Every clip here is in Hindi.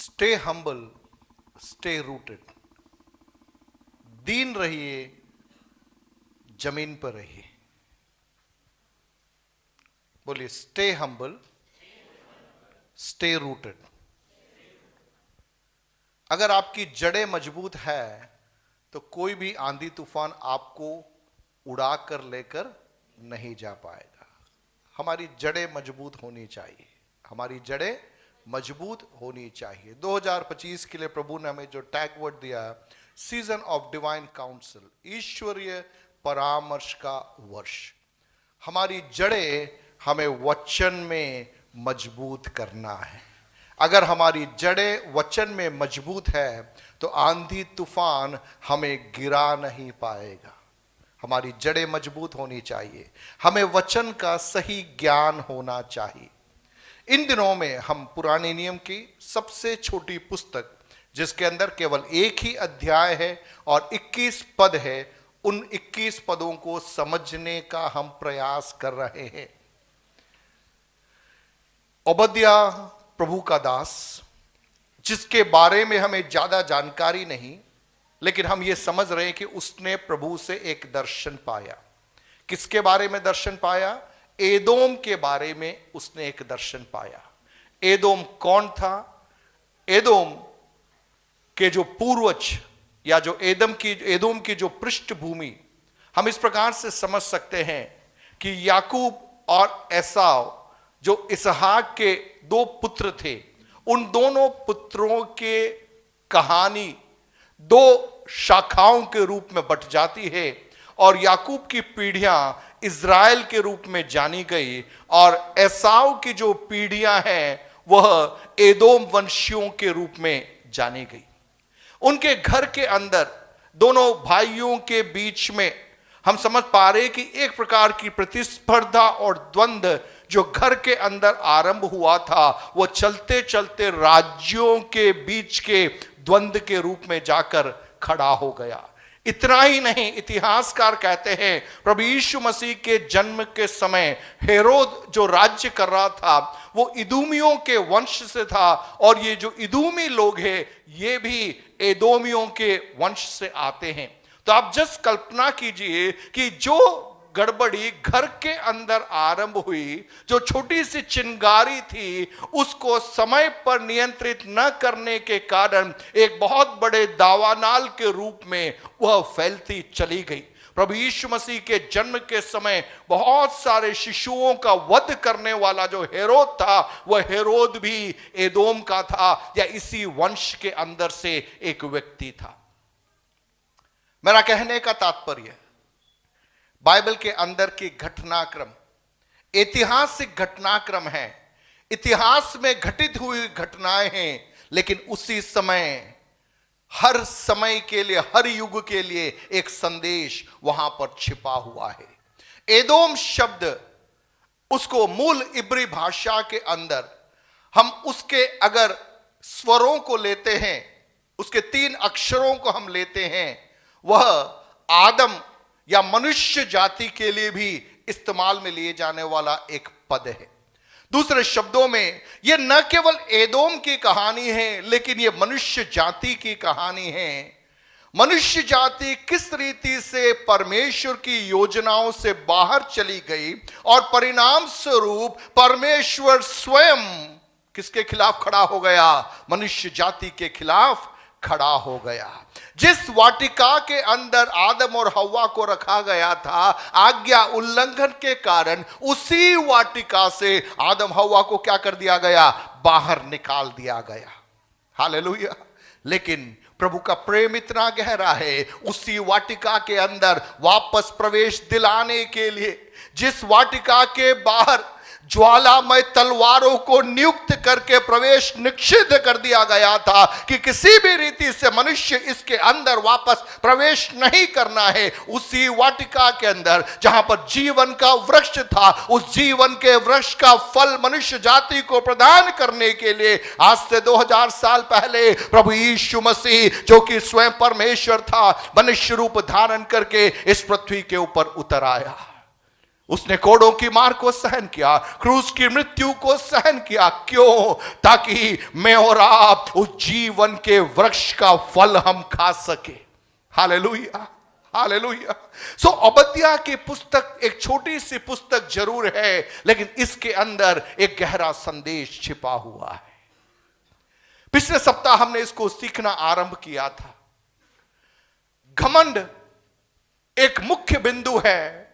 Stay humble, stay rooted. दीन रहिए, जमीन पर रहिए। बोलिए, स्टे हम्बल, स्टे रूटेड। अगर आपकी जड़ें मजबूत है तो कोई भी आंधी तूफान आपको उड़ा कर लेकर नहीं जा पाएगा। हमारी जड़ें मजबूत होनी चाहिए, हमारी जड़ें मजबूत होनी चाहिए। 2025 के लिए प्रभु ने हमें जो टैग वर्ड दिया, सीजन ऑफ डिवाइन काउंसिल, ईश्वरीय परामर्श का वर्ष। हमारी जड़ें हमें वचन में मजबूत करना है। अगर हमारी जड़ें वचन में मजबूत है तो आंधी तूफान हमें गिरा नहीं पाएगा। हमारी जड़ें मजबूत होनी चाहिए, हमें वचन का सही ज्ञान होना चाहिए। इन दिनों में हम पुराने नियम की सबसे छोटी पुस्तक, जिसके अंदर केवल एक ही अध्याय है और 21 पद है, उन 21 पदों को समझने का हम प्रयास कर रहे हैं। ओबद्याह प्रभु का दास, जिसके बारे में हमें ज्यादा जानकारी नहीं, लेकिन हम ये समझ रहे हैं कि उसने प्रभु से एक दर्शन पाया। किसके बारे में दर्शन पाया? एदोम के बारे में उसने एक दर्शन पाया। एदोम कौन था? एदोम के जो पूर्वज या जो एदोम की जो पृष्ठभूमि, हम इस प्रकार से समझ सकते हैं कि याकूब और एसाव जो इसहाक के दो पुत्र थे, उन दोनों पुत्रों के कहानी दो शाखाओं के रूप में बट जाती है और याकूब की पीढ़ियां इज़राइल के रूप में जानी गई और एसाव की जो पीढ़ियां हैं वह एदोम वंशियों के रूप में जानी गई। उनके घर के अंदर दोनों भाइयों के बीच में हम समझ पा रहे कि एक प्रकार की प्रतिस्पर्धा और द्वंद्व जो घर के अंदर आरंभ हुआ था, वह चलते चलते राज्यों के बीच के द्वंद्व के रूप में जाकर खड़ा हो गया। इतना ही नहीं, इतिहासकार कहते हैं प्रभु यीशु मसीह के जन्म के समय हेरोद जो राज्य कर रहा था वो इदूमियों के वंश से था और ये जो इदूमी लोग हैं ये भी एदोमियों के वंश से आते हैं। तो आप जस्ट कल्पना कीजिए कि जो गड़बड़ी घर के अंदर आरंभ हुई, जो छोटी सी चिंगारी थी, उसको समय पर नियंत्रित न करने के कारण एक बहुत बड़े दावानाल के रूप में वह फैलती चली गई। प्रभु यीशु मसीह के जन्म के समय बहुत सारे शिशुओं का वध करने वाला जो हेरोद था, वह हेरोद भी एदोम का था या इसी वंश के अंदर से एक व्यक्ति था। मेरा कहने का तात्पर्य, बाइबल के अंदर की घटनाक्रम ऐतिहासिक घटनाक्रम है, इतिहास में घटित हुई घटनाएं हैं, लेकिन उसी समय हर समय के लिए, हर युग के लिए एक संदेश वहां पर छिपा हुआ है। एदोम शब्द, उसको मूल इब्री भाषा के अंदर हम उसके अगर स्वरों को लेते हैं, उसके 3 अक्षरों को हम लेते हैं, वह आदम या मनुष्य जाति के लिए भी इस्तेमाल में लिए जाने वाला एक पद है। दूसरे शब्दों में यह न केवल एदोम की कहानी है, लेकिन यह मनुष्य जाति की कहानी है। मनुष्य जाति किस रीति से परमेश्वर की योजनाओं से बाहर चली गई और परिणाम स्वरूप परमेश्वर स्वयं किसके खिलाफ खड़ा हो गया? मनुष्य जाति के खिलाफ खड़ा हो गया। जिस वाटिका के अंदर आदम और हव्वा को रखा गया था, आज्ञा उल्लंघन के कारण उसी वाटिका से आदम हव्वा को क्या कर दिया गया? बाहर निकाल दिया गया। हालेलुया। लेकिन प्रभु का प्रेम इतना गहरा है, उसी वाटिका के अंदर वापस प्रवेश दिलाने के लिए जिस वाटिका के बाहर ज्वालामय तलवारों को नियुक्त करके प्रवेश निषिद्ध कर दिया गया था कि किसी भी रीति से मनुष्य इसके अंदर वापस प्रवेश नहीं करना है, उसी वाटिका के अंदर जहां पर जीवन का वृक्ष था, उस जीवन के वृक्ष का फल मनुष्य जाति को प्रदान करने के लिए आज से 2000 साल पहले प्रभु यीशु मसीह, जो कि स्वयं परमेश्वर था, मनुष्य रूप धारण करके इस पृथ्वी के ऊपर उतर आया। उसने कोड़ों की मार को सहन किया, क्रूस की मृत्यु को सहन किया। क्यों? ताकि मैं और आप उस जीवन के वृक्ष का फल हम खा सके। Hallelujah, hallelujah. सो ओबद्याह की पुस्तक एक छोटी सी पुस्तक जरूर है, लेकिन इसके अंदर एक गहरा संदेश छिपा हुआ है। पिछले सप्ताह हमने इसको सीखना आरंभ किया था। घमंड एक मुख्य बिंदु है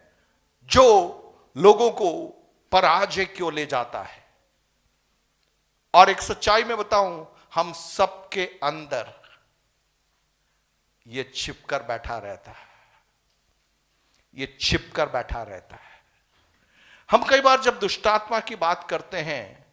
जो लोगों को पराजय क्यों ले जाता है। और एक सच्चाई में बताऊं, हम सबके अंदर यह छिपकर बैठा रहता है, यह छिपकर बैठा रहता है। हम कई बार जब दुष्टात्मा की बात करते हैं,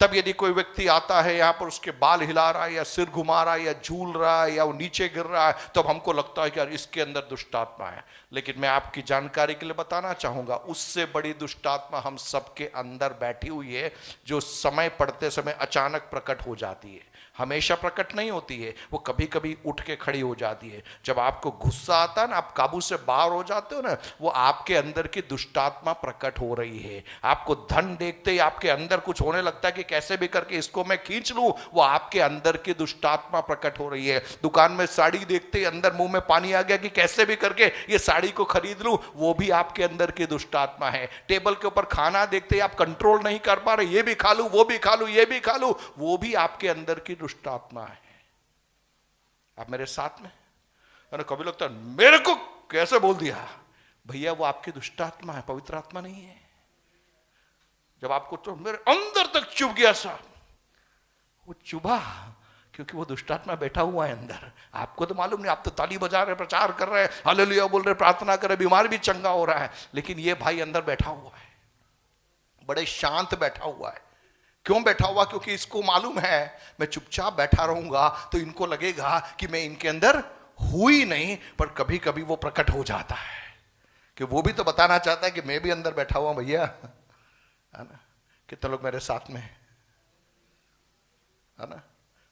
तब यदि कोई व्यक्ति आता है यहां पर, उसके बाल हिला रहा है या सिर घुमा रहा है या झूल रहा है या वो नीचे गिर रहा है, तो हमको लगता है कि यार इसके अंदर दुष्टात्मा है। लेकिन मैं आपकी जानकारी के लिए बताना चाहूंगा, उससे बड़ी दुष्टात्मा हम सबके अंदर बैठी हुई है, जो समय पड़ते समय अचानक प्रकट हो जाती है। हमेशा प्रकट नहीं होती है, वो कभी कभी उठ के खड़ी हो जाती है। जब आपको गुस्सा आता है ना, आप काबू से बाहर हो जाते हो ना, वो आपके अंदर की दुष्टात्मा प्रकट हो रही है। आपको धन देखते ही आपके अंदर कुछ होने लगता है कि कैसे भी करके इसको मैं खींच लूं, वो आपके अंदर की दुष्टात्मा प्रकट हो रही है। दुकान में साड़ी देखते ही अंदर मुंह में पानी आ गया कि कैसे भी करके ये साड़ी को खरीद लूं, वो भी आपके अंदर की दुष्टात्मा है। टेबल के ऊपर खाना देखते ही आप कंट्रोल नहीं कर पा रहे, ये भी खा लूं, वो भी खा लूं, ये भी खा लूं, वो भी आपके अंदर की दुष्टात्मा है। आप मेरे साथ में? कभी लगता है मेरे को कैसे बोल दिया, भैया वो आपकी दुष्टात्मा है, पवित्र आत्मा नहीं है। जब आपको तो मेरे अंदर तक चुभ गया साहब, वो चुभा क्योंकि वो दुष्टात्मा बैठा हुआ है अंदर। आपको तो मालूम नहीं, आप तो ताली बजा रहे, प्रचार कर रहे, हालेलुया बोल रहे, प्रार्थना कर रहे, बीमार भी चंगा हो रहा है, लेकिन ये भाई अंदर बैठा हुआ है, बड़े शांत बैठा हुआ है। क्यों बैठा हुआ? क्योंकि इसको मालूम है मैं चुपचाप बैठा रहूंगा तो इनको लगेगा कि मैं इनके अंदर हुई नहीं, पर कभी कभी वो प्रकट हो जाता है कि वो भी तो बताना चाहता है कि मैं भी अंदर बैठा हुआ भैया, है ना। कितने लोग मेरे साथ में है ना।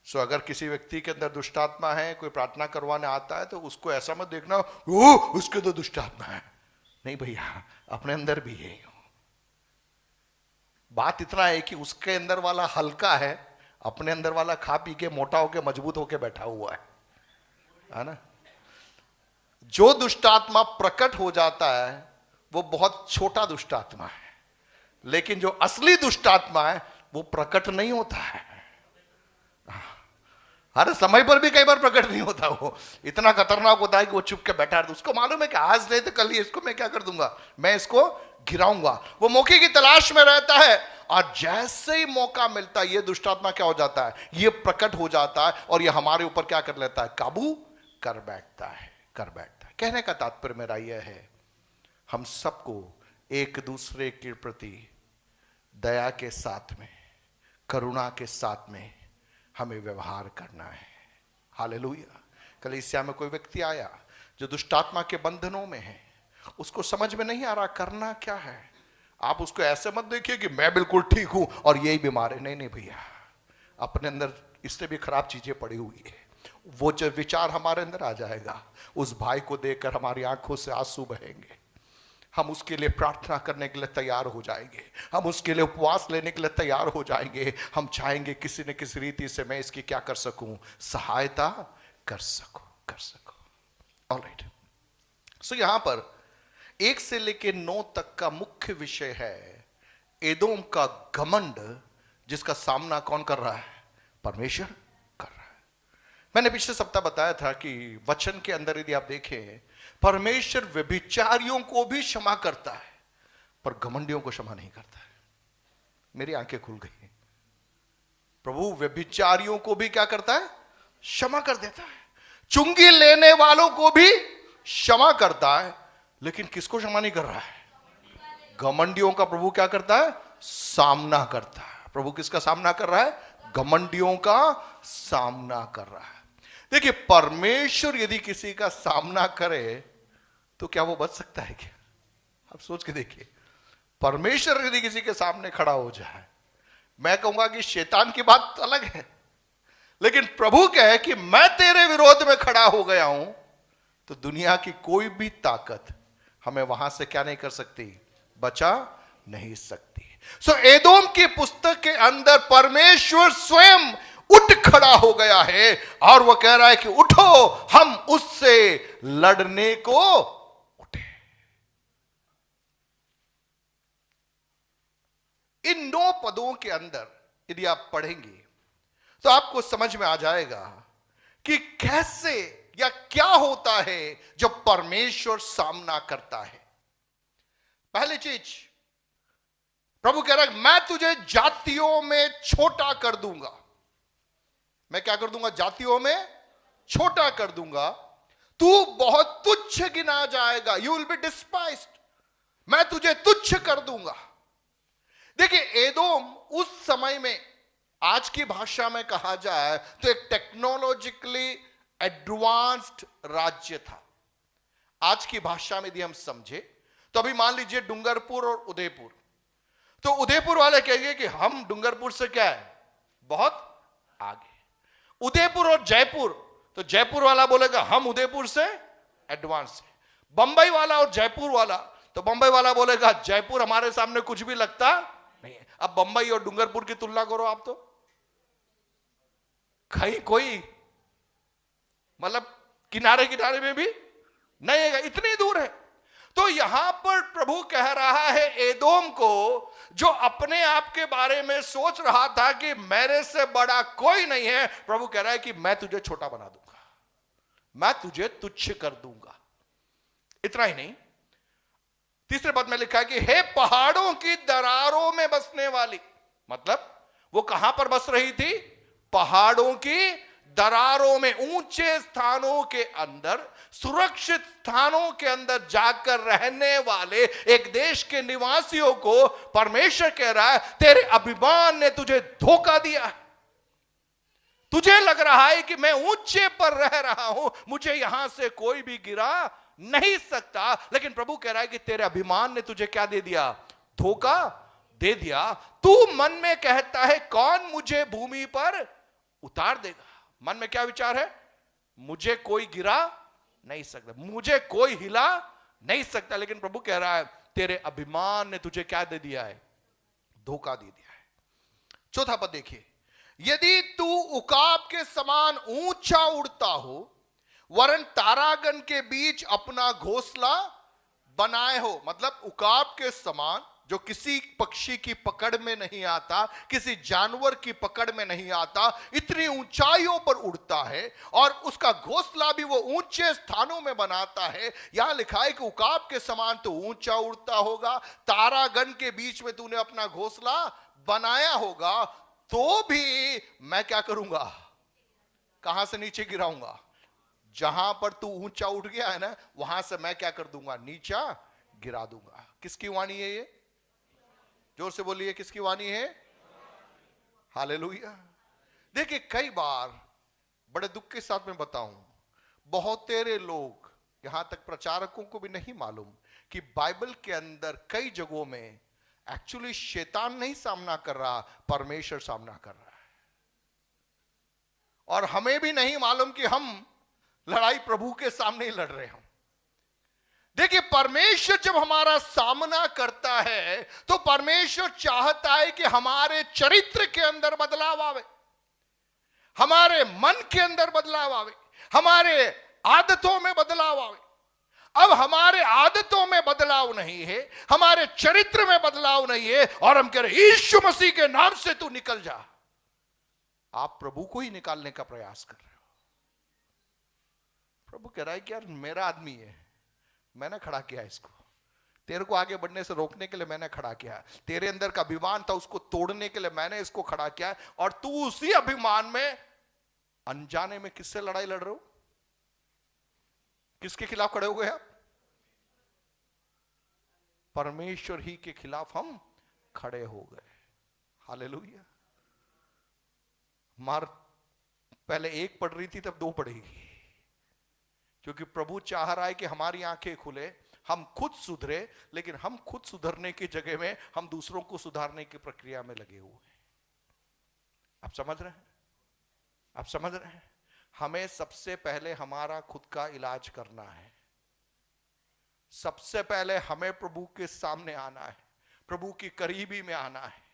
सो अगर किसी व्यक्ति के अंदर दुष्टात्मा है, कोई प्रार्थना करवाने आता है, तो उसको ऐसा मत देखना ओ उसके तो दुष्टात्मा है, नहीं भैया, अपने अंदर भी है। बात इतना है कि उसके अंदर वाला हल्का है, अपने अंदर वाला खा पी के मोटा होके मजबूत होके बैठा हुआ है ना। जो दुष्टात्मा प्रकट हो जाता है वो बहुत छोटा दुष्टात्मा है, लेकिन जो असली दुष्टात्मा है वो प्रकट नहीं होता है। हर समय पर भी कई बार प्रकट नहीं होता, वो इतना खतरनाक होता है कि वो चुप के बैठा है। उसको मालूम है कि आज नहीं तो कल ही इसको मैं क्या कर दूंगा, मैं इसको गिराऊंगा। वो मौके की तलाश में रहता है, और जैसे ही मौका मिलता है ये दुष्टात्मा क्या हो जाता है, ये प्रकट हो जाता है, और ये हमारे ऊपर क्या कर लेता है, काबू कर बैठता है, कर बैठता है। कहने का तात्पर्य मेरा यह है, हम सबको एक दूसरे के प्रति दया के साथ में, करुणा के साथ में हमें व्यवहार करना है। हालेलुया। कलीसिया में कोई व्यक्ति आया जो दुष्टात्मा के बंधनों में है, उसको समझ में नहीं आ रहा करना क्या है। आप उसको ऐसे मत देखिए कि मैं बिल्कुल ठीक हूं और यही बीमार है। नहीं नहीं भैया, अपने अंदर इससे भी खराब चीजें पड़ी हुई है। वो जो विचार हमारे अंदर आ जाएगा, उस भाई को देखकर हमारी आंखों से आंसू बहेंगे, हम उसके लिए प्रार्थना करने के लिए तैयार हो जाएंगे, हम उसके लिए उपवास लेने के लिए तैयार हो जाएंगे। हम चाहेंगे किसी न किसी रीति से मैं इसकी क्या कर सकूं, सहायता कर सकूं। ऑलराइट। सो यहां पर 1 से लेकर 9 तक का मुख्य विषय है एदोम का घमंड, जिसका सामना कौन कर रहा है, परमेश्वर कर रहा है। मैंने पिछले सप्ताह बताया था कि वचन के अंदर यदि आप देखें, परमेश्वर व्यभिचारियों को भी क्षमा करता है, पर घमंडियों को क्षमा नहीं करता है। मेरी आंखें खुल गई। प्रभु व्यभिचारियों को भी क्या करता है, क्षमा कर देता है। चुंगी लेने वालों को भी क्षमा करता है, लेकिन किसको क्षमा नहीं कर रहा है, घमंडियों का प्रभु क्या करता है, सामना करता है। प्रभु किसका सामना कर रहा है, घमंडियों का सामना कर रहा है। देखिए, परमेश्वर यदि किसी का सामना करे तो क्या वो बच सकता है क्या? आप सोच के देखिए, परमेश्वर यदि किसी के सामने खड़ा हो जाए, मैं कहूंगा कि शैतान की बात अलग है, लेकिन प्रभु कहे कि मैं तेरे विरोध में खड़ा हो गया हूं, तो दुनिया की कोई भी ताकत हमें वहां से क्या नहीं कर सकती, बचा नहीं सकती। सो एदोम की पुस्तक के अंदर परमेश्वर स्वयं उठ खड़ा हो गया है और वह कह रहा है कि उठो, हम उससे लड़ने को उठे। इन 9 पदों के अंदर यदि आप पढ़ेंगे तो आपको समझ में आ जाएगा कि कैसे या क्या होता है जब परमेश्वर सामना करता है। पहली चीज, प्रभु कह रहा है मैं तुझे जातियों में छोटा कर दूंगा। मैं क्या कर दूंगा? जातियों में छोटा कर दूंगा। तू बहुत तुच्छ गिना जाएगा। You will be डिस्पाइज्ड। मैं तुझे तुच्छ कर दूंगा। देखिए, एदोम उस समय में, आज की भाषा में कहा जाए तो एक टेक्नोलॉजिकली एडवांस्ड राज्य था। आज की भाषा में यदि हम समझे तो अभी मान लीजिए डूंगरपुर और उदयपुर, तो उदयपुर वाले कहेंगे कि हम डूंगरपुर से क्या है, बहुत आगे। उदयपुर और जयपुर, तो जयपुर वाला बोलेगा हम उदयपुर से एडवांस है। बंबई वाला और जयपुर वाला, तो बंबई वाला बोलेगा जयपुर हमारे सामने कुछ भी लगता नहीं है। अब बंबई और डूंगरपुर की तुलना करो आप, तो कहीं कोई मतलब किनारे किनारे में भी नहीं है, इतनी दूर है। तो यहां पर प्रभु कह रहा है एदोम को, जो अपने आप के बारे में सोच रहा था कि मेरे से बड़ा कोई नहीं है, प्रभु कह रहा है कि मैं तुझे छोटा बना दूंगा, मैं तुझे तुच्छ कर दूंगा। इतना ही नहीं, तीसरे पद में लिखा है कि हे पहाड़ों की दरारों में बसने वाली। मतलब वो कहां पर बस रही थी? पहाड़ों की दरारों में, ऊंचे स्थानों के अंदर, सुरक्षित स्थानों के अंदर जाकर रहने वाले एक देश के निवासियों को परमेश्वर कह रहा है तेरे अभिमान ने तुझे धोखा दिया। तुझे लग रहा है कि मैं ऊंचे पर रह रहा हूं, मुझे यहां से कोई भी गिरा नहीं सकता, लेकिन प्रभु कह रहा है कि तेरे अभिमान ने तुझे क्या दे दिया? धोखा दे दिया। तू मन में कहता है कौन मुझे भूमि पर उतार देगा। मन में क्या विचार है? मुझे कोई गिरा नहीं सकता, मुझे कोई हिला नहीं सकता, लेकिन प्रभु कह रहा है तेरे अभिमान ने तुझे क्या दे दिया है? धोखा दे दिया है। चौथा पद देखिए, यदि तू उकाब के समान ऊंचा उड़ता हो, वरन तारागण के बीच अपना घोंसला बनाए हो। मतलब उकाब के समान, जो किसी पक्षी की पकड़ में नहीं आता, किसी जानवर की पकड़ में नहीं आता, इतनी ऊंचाइयों पर उड़ता है और उसका घोंसला भी वो ऊंचे स्थानों में बनाता है। यहां लिखा है कि उकाब के समान तो ऊंचा उड़ता होगा, तारागण के बीच में तूने अपना घोंसला बनाया होगा, तो भी मैं क्या करूंगा? कहां से नीचे गिराऊंगा? जहां पर तू ऊंचा उठ गया है ना, वहां से मैं क्या कर दूंगा? नीचा गिरा दूंगा। किसकी वाणी है ये? जोर से बोलिए, किसकी वाणी है? हालेलुया। देखिए, कई बार बड़े दुख के साथ में बताऊं, बहुत तेरे लोग, यहां तक प्रचारकों को भी नहीं मालूम कि बाइबल के अंदर कई जगहों में एक्चुअली शैतान नहीं सामना कर रहा, परमेश्वर सामना कर रहा है। और हमें भी नहीं मालूम कि हम लड़ाई प्रभु के सामने ही लड़ रहे हैं। देखिए, परमेश्वर जब हमारा सामना करता है तो परमेश्वर चाहता है कि हमारे चरित्र के अंदर बदलाव आवे, हमारे मन के अंदर बदलाव आवे, हमारे आदतों में बदलाव आवे। अब हमारे आदतों में बदलाव नहीं है, हमारे चरित्र में बदलाव नहीं है, और हम कह रहे यीशु मसीह के नाम से तू निकल जा। आप प्रभु को ही निकालने का प्रयास कर रहे हो। प्रभु कह रहा है कि यार मेरा आदमी है, मैंने खड़ा किया इसको, तेरे को आगे बढ़ने से रोकने के लिए मैंने खड़ा किया, तेरे अंदर का अभिमान था उसको तोड़ने के लिए मैंने इसको खड़ा किया, और तू उसी अभिमान में अनजाने में किससे लड़ाई लड़ रहे हो? किसके खिलाफ खड़े हो गए आप? परमेश्वर ही के खिलाफ हम खड़े हो गए। हालेलुया। मार पहले एक पढ़ रही थी, तब दो पढ़ेगी, क्योंकि प्रभु चाह रहा है कि हमारी आंखें खुले, हम खुद सुधरे, लेकिन हम खुद सुधरने की जगह में हम दूसरों को सुधारने की प्रक्रिया में लगे हुए हैं। आप समझ रहे हैं? आप समझ रहे हैं? हमें सबसे पहले हमारा खुद का इलाज करना है। सबसे पहले हमें प्रभु के सामने आना है, प्रभु की करीबी में आना है।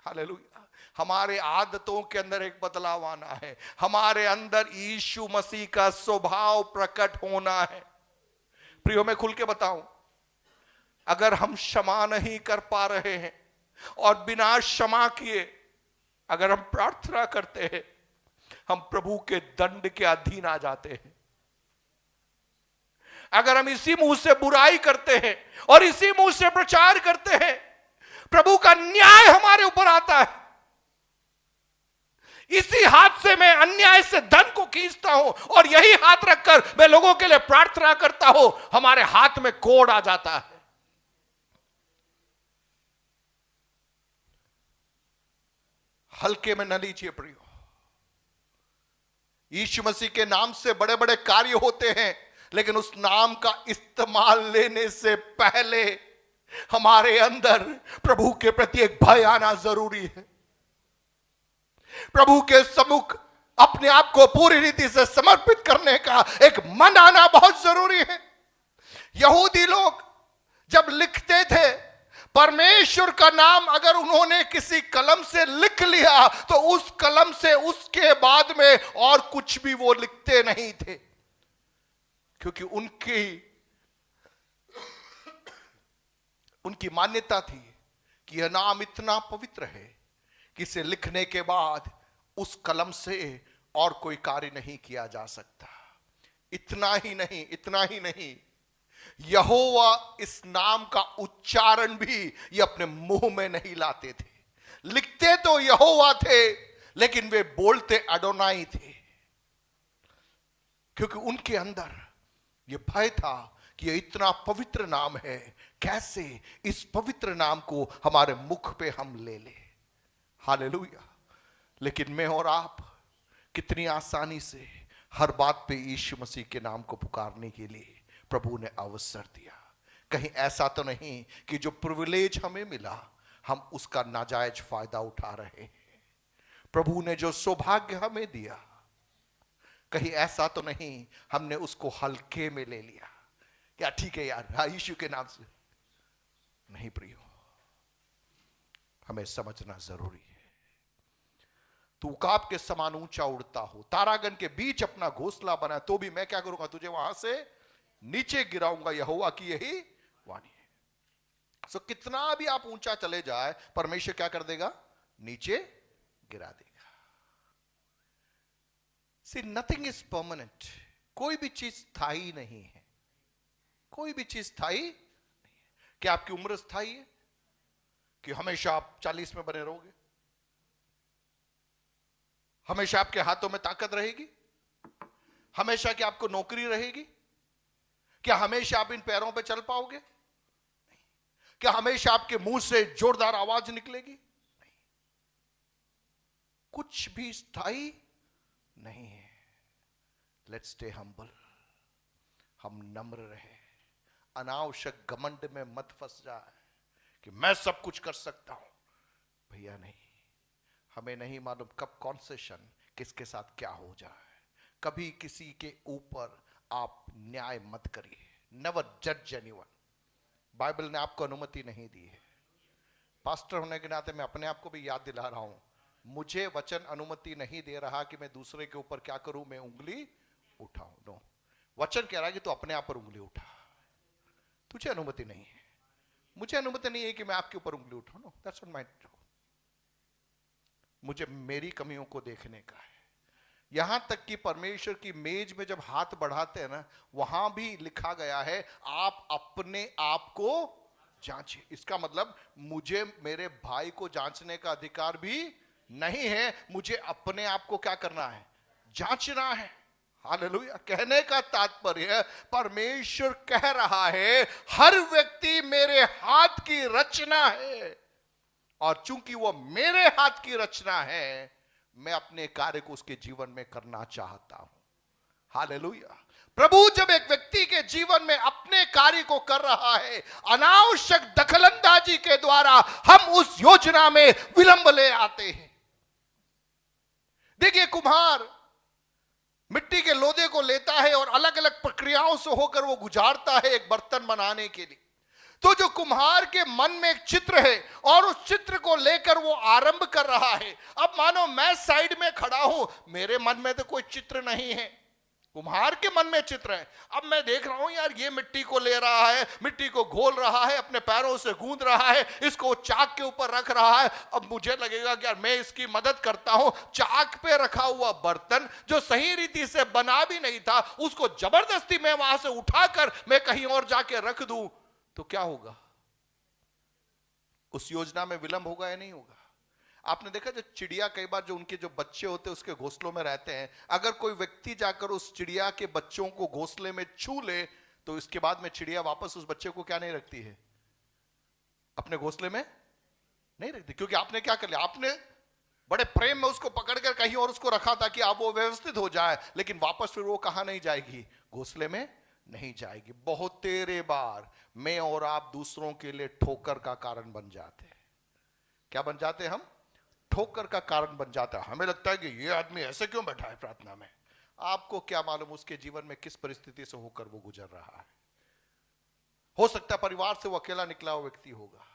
हालेलुया। हमारे आदतों के अंदर एक बदलाव आना है, हमारे अंदर यीशु मसीह का स्वभाव प्रकट होना है। प्रियो, मैं खुल के बताऊं, अगर हम क्षमा नहीं कर पा रहे हैं और बिना क्षमा किए अगर हम प्रार्थना करते हैं, हम प्रभु के दंड के अधीन आ जाते हैं। अगर हम इसी मुंह से बुराई करते हैं और इसी मुंह से प्रचार करते हैं, प्रभु का न्याय हमारे ऊपर आता है। इसी हाथ से मैं अन्याय से धन को खींचता हूं और यही हाथ रखकर मैं लोगों के लिए प्रार्थना करता हूं, हमारे हाथ में कोड़ आ जाता है। हल्के में न लीजिए प्रियो, यीशु मसीह के नाम से बड़े बड़े कार्य होते हैं, लेकिन उस नाम का इस्तेमाल लेने से पहले हमारे अंदर प्रभु के प्रति एक भय आना जरूरी है। प्रभु के सम्मुख अपने आप को पूरी रीति से समर्पित करने का एक मन आना बहुत जरूरी है। यहूदी लोग जब लिखते थे, परमेश्वर का नाम अगर उन्होंने किसी कलम से लिख लिया तो उस कलम से उसके बाद में और कुछ भी वो लिखते नहीं थे, क्योंकि उनकी मान्यता थी कि यह नाम इतना पवित्र है कि इसे लिखने के बाद उस कलम से और कोई कार्य नहीं किया जा सकता। इतना ही नहीं, यहोवा इस नाम का उच्चारण भी ये अपने मुंह में नहीं लाते थे। लिखते तो यहोवा थे, लेकिन वे बोलते अडोनाई थे, क्योंकि उनके अंदर ये भय था कि ये इतना पवित्र नाम है, कैसे इस पवित्र नाम को हमारे मुख पे हम ले ले। हालेलुया। लेकिन मैं और आप कितनी आसानी से हर बात पे यीशु मसीह के नाम को पुकारने के लिए प्रभु ने अवसर दिया। कहीं ऐसा तो नहीं कि जो प्रिविलेज हमें मिला हम उसका नाजायज फायदा उठा रहे हैं। प्रभु ने जो सौभाग्य हमें दिया, कहीं ऐसा तो नहीं हमने उसको हल्के में ले लिया, क्या ठीक है यार, हाँ यीशु के नाम से। नहीं प्रियो, हमें समझना जरूरी है। तू उकाब के समान ऊंचा उड़ता हो, तारागण के बीच अपना घोंसला बना, तो भी मैं क्या करूंगा, तुझे वहां से नीचे गिराऊंगा, यहोवा की यही वाणी है। सो कितना भी आप ऊंचा चले जाए, परमेश्वर क्या कर देगा, नीचे गिरा देगा। सी नथिंग इज परमानेंट, कोई भी चीज स्थायी नहीं है, कोई भी चीज स्थायी नहीं है। क्या आपकी उम्र स्थायी है कि हमेशा आप 40 में बने रहोगे? हमेशा आपके हाथों में ताकत रहेगी? हमेशा क्या आपको नौकरी रहेगी? क्या हमेशा आप इन पैरों पे चल पाओगे? नहीं। क्या हमेशा आपके मुंह से जोरदार आवाज निकलेगी? नहीं। कुछ भी स्थायी नहीं है। लेट्स स्टे हम्बल, हम नम्र रहे, अनावश्यक घमंड में मत फंस जाए कि मैं सब कुछ कर सकता हूं। भैया नहीं, हमें नहीं मालूम कब कौन से क्षण किसके साथ क्या हो जाए। कभी किसी के ऊपर आप न्याय मत करिए। नेवर जज एनीवन। बाइबल ने आपको अनुमति नहीं दी है। पास्टर होने के नाते मैं अपने आप को भी याद दिला रहा हूं, मुझे वचन अनुमति नहीं दे रहा कि मैं दूसरे के ऊपर क्या करूं, मैं उंगली उठाऊं। नो, वचन कह रहा है कि तू अपने आप पर उंगली उठा। तुझे अनुमति नहीं है, मुझे अनुमति नहीं है कि मैं आपके ऊपर उंगली उठाऊं। No, that's not my job. मुझे मेरी कमियों को देखने का है। यहां तक कि परमेश्वर की मेज में जब हाथ बढ़ाते हैं ना, वहां भी लिखा गया है आप अपने आप को जांचिए। इसका मतलब मुझे मेरे भाई को जांचने का अधिकार भी नहीं है, मुझे अपने आप को क्या करना है, जांचना है। हालेलुया। कहने का तात्पर्य, परमेश्वर कह रहा है हर व्यक्ति मेरे हाथ की रचना है, और चूंकि वो मेरे हाथ की रचना है, मैं अपने कार्य को उसके जीवन में करना चाहता हूं। हालेलुया। प्रभु जब एक व्यक्ति के जीवन में अपने कार्य को कर रहा है, अनावश्यक दखलंदाजी के द्वारा हम उस योजना में विलंब ले आते हैं। देखिए, कुम्हार मिट्टी के लोदे को लेता है और अलग अलग प्रक्रियाओं से होकर वो गुजारता है एक बर्तन बनाने के लिए। तो जो कुम्हार के मन में एक चित्र है और उस चित्र को लेकर वो आरंभ कर रहा है। अब मानो मैं साइड में खड़ा हूं, मेरे मन में तो कोई चित्र नहीं है, कुम्हार के मन में चित्र है। अब मैं देख रहा हूं यार ये मिट्टी को ले रहा है, मिट्टी को घोल रहा है, अपने पैरों से गूंद रहा है, इसको चाक के ऊपर रख रहा है। अब मुझे लगेगा कि यार मैं इसकी मदद करता हूं। चाक पे रखा हुआ बर्तन जो सही रीति से बना भी नहीं था, उसको जबरदस्ती मैं वहां से उठाकर मैं कहीं और जाके रख दूं तो क्या होगा? उस योजना में विलंब होगा या नहीं होगा? आपने देखा जो चिड़िया कई बार जो उनके जो बच्चे होते हैं उसके घोंसलों में रहते हैं, अगर कोई व्यक्ति जाकर उस चिड़िया के बच्चों को घोंसले में छू ले तो इसके बाद में चिड़िया वापस उस बच्चे को क्या नहीं रखती है? अपने घोंसले में नहीं रखती, क्योंकि आपने क्या कर लिया, आपने बड़े प्रेम में उसको पकड़कर कहीं और उसको रखा था कि आप वो व्यवस्थित हो जाए, लेकिन वापस फिर वो कहां नहीं जाएगी? घोंसले में नहीं जाएगी। बहुत तेरे बार मैं और आप दूसरों के लिए ठोकर का कारण बन जाते हैं। क्या बन जाते हैं हम? ठोकर का कारण बन जाता है। हमें लगता है कि ये आदमी ऐसे क्यों बैठा है प्रार्थना में। आपको क्या मालूम उसके जीवन में किस परिस्थिति से होकर वो गुजर रहा है। हो सकता है परिवार से वो अकेला निकला हुआ व्यक्ति होगा,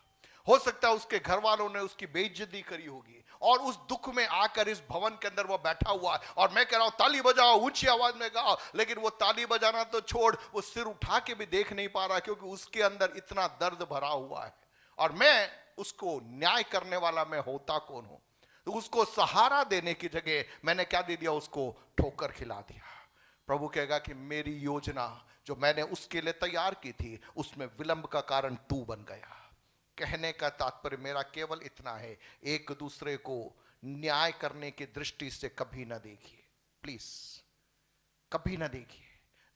हो सकता है उसके घर वालों ने उसकी बेइज्जती करी होगी और उस दुख में आकर इस भवन के अंदर वो बैठा हुआ है। और मैं कह रहा हूं ताली बजाओ, ऊंची आवाज में गाओ, लेकिन वो ताली बजाना तो छोड़, वो सिर उठा के भी देख नहीं पा रहा, क्योंकि उसके अंदर इतना दर्द भरा हुआ है। और मैं उसको न्याय करने वाला मैं होता कौन हूं? तो उसको सहारा देने की जगह मैंने क्या दे दिया? उसको ठोकर खिला दिया। प्रभु कहेगा कि मेरी योजना जो मैंने उसके लिए तैयार की थी उसमें विलंब का कारण तू बन गया। कहने का तात्पर्य मेरा केवल इतना है, एक दूसरे को न्याय करने की दृष्टि से कभी ना देखिए, प्लीज कभी ना देखिए,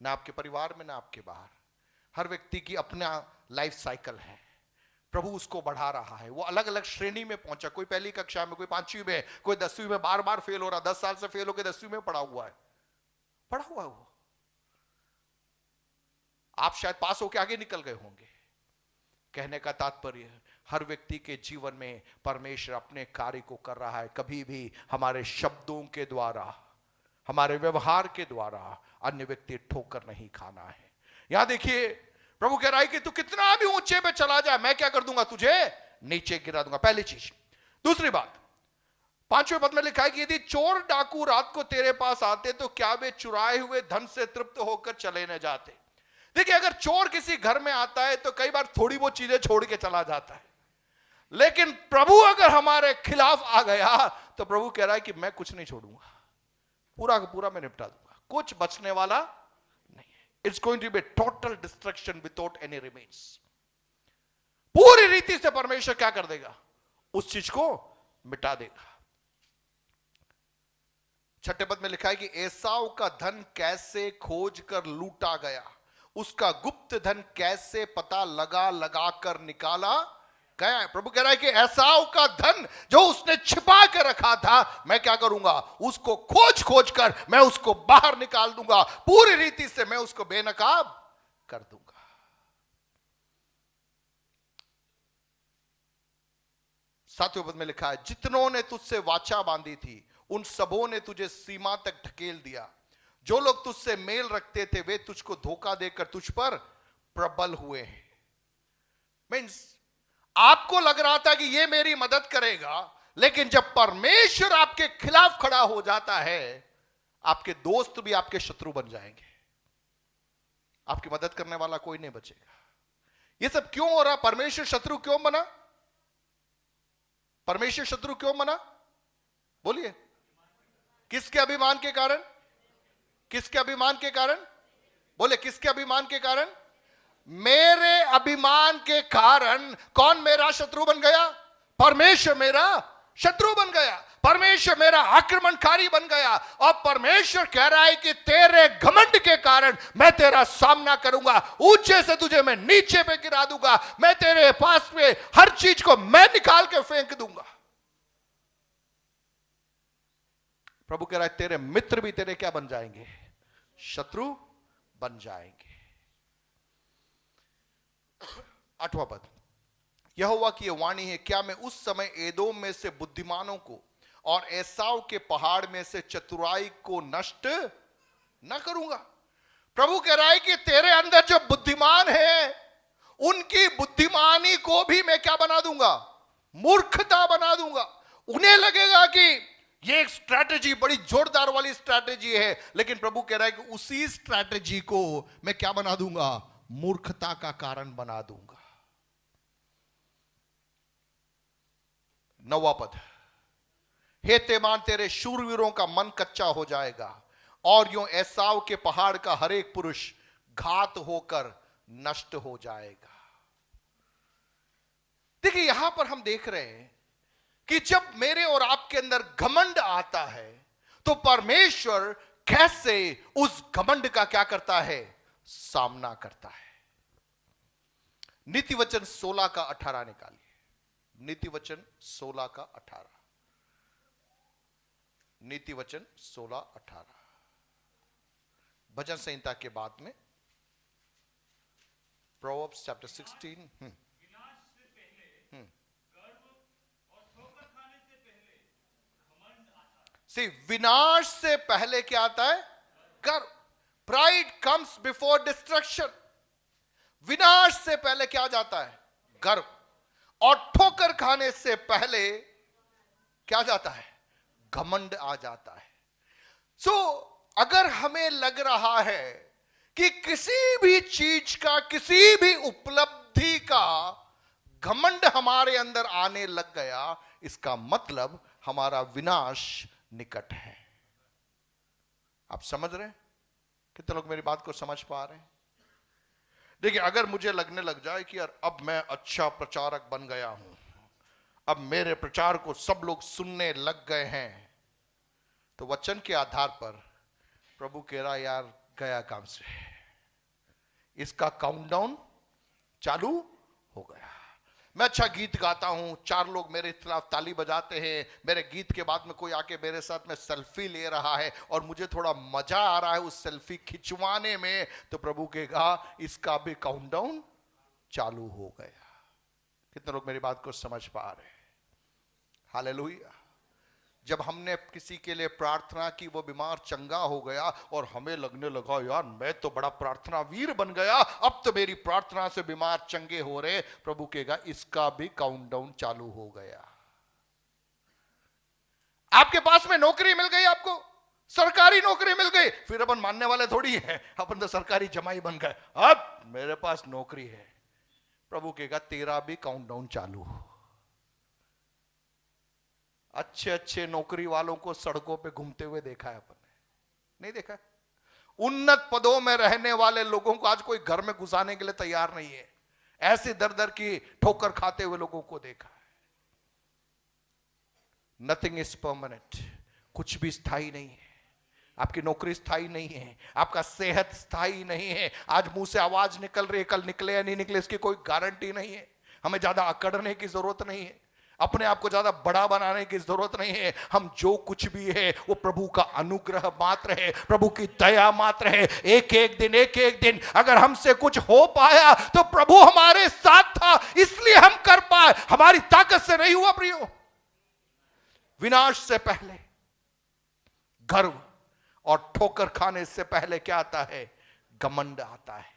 ना आपके परिवार में ना आपके बाहर। हर व्यक्ति की अपना लाइफ साइकिल है, प्रभु उसको बढ़ा रहा है। वो अलग अलग श्रेणी में पहुंचा, कोई पहली कक्षा में, कोई 5वीं में, कोई 10वीं में बार बार फेल हो रहा, 10 साल से फेल होकर 10वीं में पढ़ा हुआ है, पढ़ा हुआ वो। आप शायद पास होकर आगे निकल गए होंगे। कहने का तात्पर्य हर व्यक्ति के जीवन में परमेश्वर अपने कार्य को कर रहा है। कभी भी हमारे शब्दों के द्वारा, हमारे व्यवहार के द्वारा अन्य व्यक्ति ठोकर नहीं खाना है। यहां देखिए प्रभु कह रहा है कि तू कितना भी ऊंचे पे चला जाए, मैं क्या कर दूंगा? तुझे नीचे गिरा दूंगा। पहली चीज। दूसरी बात, 5वें पद में लिखा है कि यदि चोर डाकू रात को तेरे पास आते तो क्या वे चुराए हुए धन से तृप्त होकर चले न जाते? देखिए अगर चोर किसी घर में आता है तो कई बार थोड़ी बहुत चीजें छोड़ के चला जाता है, लेकिन प्रभु अगर हमारे खिलाफ आ गया तो प्रभु कह रहा है कि मैं कुछ नहीं छोड़ूंगा, पूरा का पूरा मैं निपटा दूंगा, कुछ बचने वाला नहीं है। It's going to be total destruction without any remains. पूरी रीति से परमेश्वर क्या कर देगा? उस चीज को मिटा देगा। 6ठे पद में लिखा है कि एसाव का धन कैसे खोज कर लूटा गया, उसका गुप्त धन कैसे पता लगा लगा कर निकाला गया है। प्रभु कह रहा है कि एसाव का धन जो उसने छिपा के रखा था, मैं क्या करूंगा? उसको खोज खोज कर मैं उसको बाहर निकाल दूंगा, पूरी रीति से मैं उसको बेनकाब कर दूंगा। सातवें पद में लिखा है जितनों ने तुझसे वाचा बांधी थी उन सबों ने तुझे सीमा तक ढकेल दिया, जो लोग तुझसे मेल रखते थे वे तुझको धोखा देकर तुझ पर प्रबल हुए हैं। मीन्स आपको लग रहा था कि ये मेरी मदद करेगा, लेकिन जब परमेश्वर आपके खिलाफ खड़ा हो जाता है, आपके दोस्त भी आपके शत्रु बन जाएंगे, आपकी मदद करने वाला कोई नहीं बचेगा। ये सब क्यों हो रहा? परमेश्वर शत्रु क्यों बना? परमेश्वर शत्रु क्यों बना? बोलिए। किसके अभिमान के कारण? किसके अभिमान के कारण? बोले किसके अभिमान के कारण? मेरे अभिमान के कारण कौन मेरा शत्रु बन गया? परमेश्वर मेरा शत्रु बन गया, परमेश्वर मेरा आक्रमणकारी बन गया। और परमेश्वर कह रहा है कि तेरे घमंड के कारण मैं तेरा सामना करूंगा, ऊंचे से तुझे मैं नीचे पे गिरा दूंगा, मैं तेरे पास में हर चीज को मैं निकाल के फेंक दूंगा। प्रभु कह रहा है तेरे मित्र भी तेरे क्या बन जाएंगे? शत्रु बन जाएंगे। 8वां पद, यहोवा की यह वाणी है, क्या मैं उस समय एदोम में से बुद्धिमानों को और एसाव के पहाड़ में से चतुराई को नष्ट ना करूंगा। प्रभु कह रहा है कि तेरे अंदर जो बुद्धिमान है उनकी बुद्धिमानी को भी मैं क्या बना दूंगा, मूर्खता बना दूंगा। उन्हें लगेगा कि ये एक स्ट्रैटेजी बड़ी जोरदार वाली स्ट्रैटेजी है, लेकिन प्रभु कह रहा है कि उसी स्ट्रैटेजी को मैं क्या बना दूंगा, मूर्खता का कारण बना दूंगा। 9वां पद, हे तेमान तेरे शूरवीरों का मन कच्चा हो जाएगा और यूं एसाव के पहाड़ का हर एक पुरुष घात होकर नष्ट हो जाएगा। देखिए यहां पर हम देख रहे हैं कि जब मेरे और आपके अंदर घमंड आता है तो परमेश्वर कैसे उस घमंड का क्या करता है, सामना करता है। नीतिवचन 16 का 18 निकालिए। नीतिवचन 16 का 18। नीतिवचन 16:18 भजन संहिता के बाद में प्रोवर्ब्स चैप्टर 16। विनाश से पहले क्या आता है, गर्व। Pride comes before destruction. विनाश से पहले क्या जाता है, गर्व। और ठोकर खाने से पहले क्या जाता है, घमंड आ जाता है। अगर हमें लग रहा है कि किसी भी चीज का, किसी भी उपलब्धि का घमंड हमारे अंदर आने लग गया, इसका मतलब हमारा विनाश निकट है। आप समझ रहे हैं? कितने लोग मेरी बात को समझ पा रहे हैं? देखिए अगर मुझे लगने लग जाए कि यार अब मैं अच्छा प्रचारक बन गया हूं, अब मेरे प्रचार को सब लोग सुनने लग गए हैं, तो वचन के आधार पर प्रभु कह रहा यार गया काम से, इसका काउंटडाउन चालू हो गया। मैं अच्छा गीत गाता हूं, 4 लोग मेरे खिलाफ ताली बजाते हैं, मेरे गीत के बाद में कोई आके मेरे साथ में सेल्फी ले रहा है और मुझे थोड़ा मजा आ रहा है उस सेल्फी खिंचवाने में, तो प्रभु कहेगा इसका भी काउंटडाउन चालू हो गया। कितने लोग मेरी बात को समझ पा रहे हैं? हालेलुया। जब हमने किसी के लिए प्रार्थना की, वो बीमार चंगा हो गया और हमें लगने लगा यार मैं तो बड़ा प्रार्थना वीर बन गया, अब तो मेरी प्रार्थना से बीमार चंगे हो रहे, प्रभु कहेगा इसका भी काउंटडाउन चालू हो गया। आपके पास में नौकरी मिल गई, आपको सरकारी नौकरी मिल गई, फिर अपन मानने वाले थोड़ी है, अपन तो सरकारी जमाई बन गए, अब मेरे पास नौकरी है। प्रभु कहेगा तेरा भी काउंटडाउन चालू। अच्छे अच्छे नौकरी वालों को सड़कों पे घूमते हुए देखा है अपन ने, नहीं देखा? उन्नत पदों में रहने वाले लोगों को आज कोई घर में घुसाने के लिए तैयार नहीं है, ऐसे दर दर की ठोकर खाते हुए लोगों को देखा है। नथिंग इज परमानेंट, कुछ भी स्थायी नहीं है। आपकी नौकरी स्थायी नहीं है, आपका सेहत स्थायी नहीं है। आज मुंह से आवाज निकल रही है, कल निकले या नहीं निकले इसकी कोई गारंटी नहीं है। हमें ज्यादा अकड़ने की जरूरत नहीं है, अपने आप को ज्यादा बड़ा बनाने की जरूरत नहीं है। हम जो कुछ भी है वो प्रभु का अनुग्रह मात्र है, प्रभु की दया मात्र है। एक एक दिन अगर हमसे कुछ हो पाया तो प्रभु हमारे साथ था, इसलिए हम कर पाए, हमारी ताकत से नहीं हुआ। प्रियो, विनाश से पहले गर्व और ठोकर खाने से पहले क्या आता है, घमंड आता है।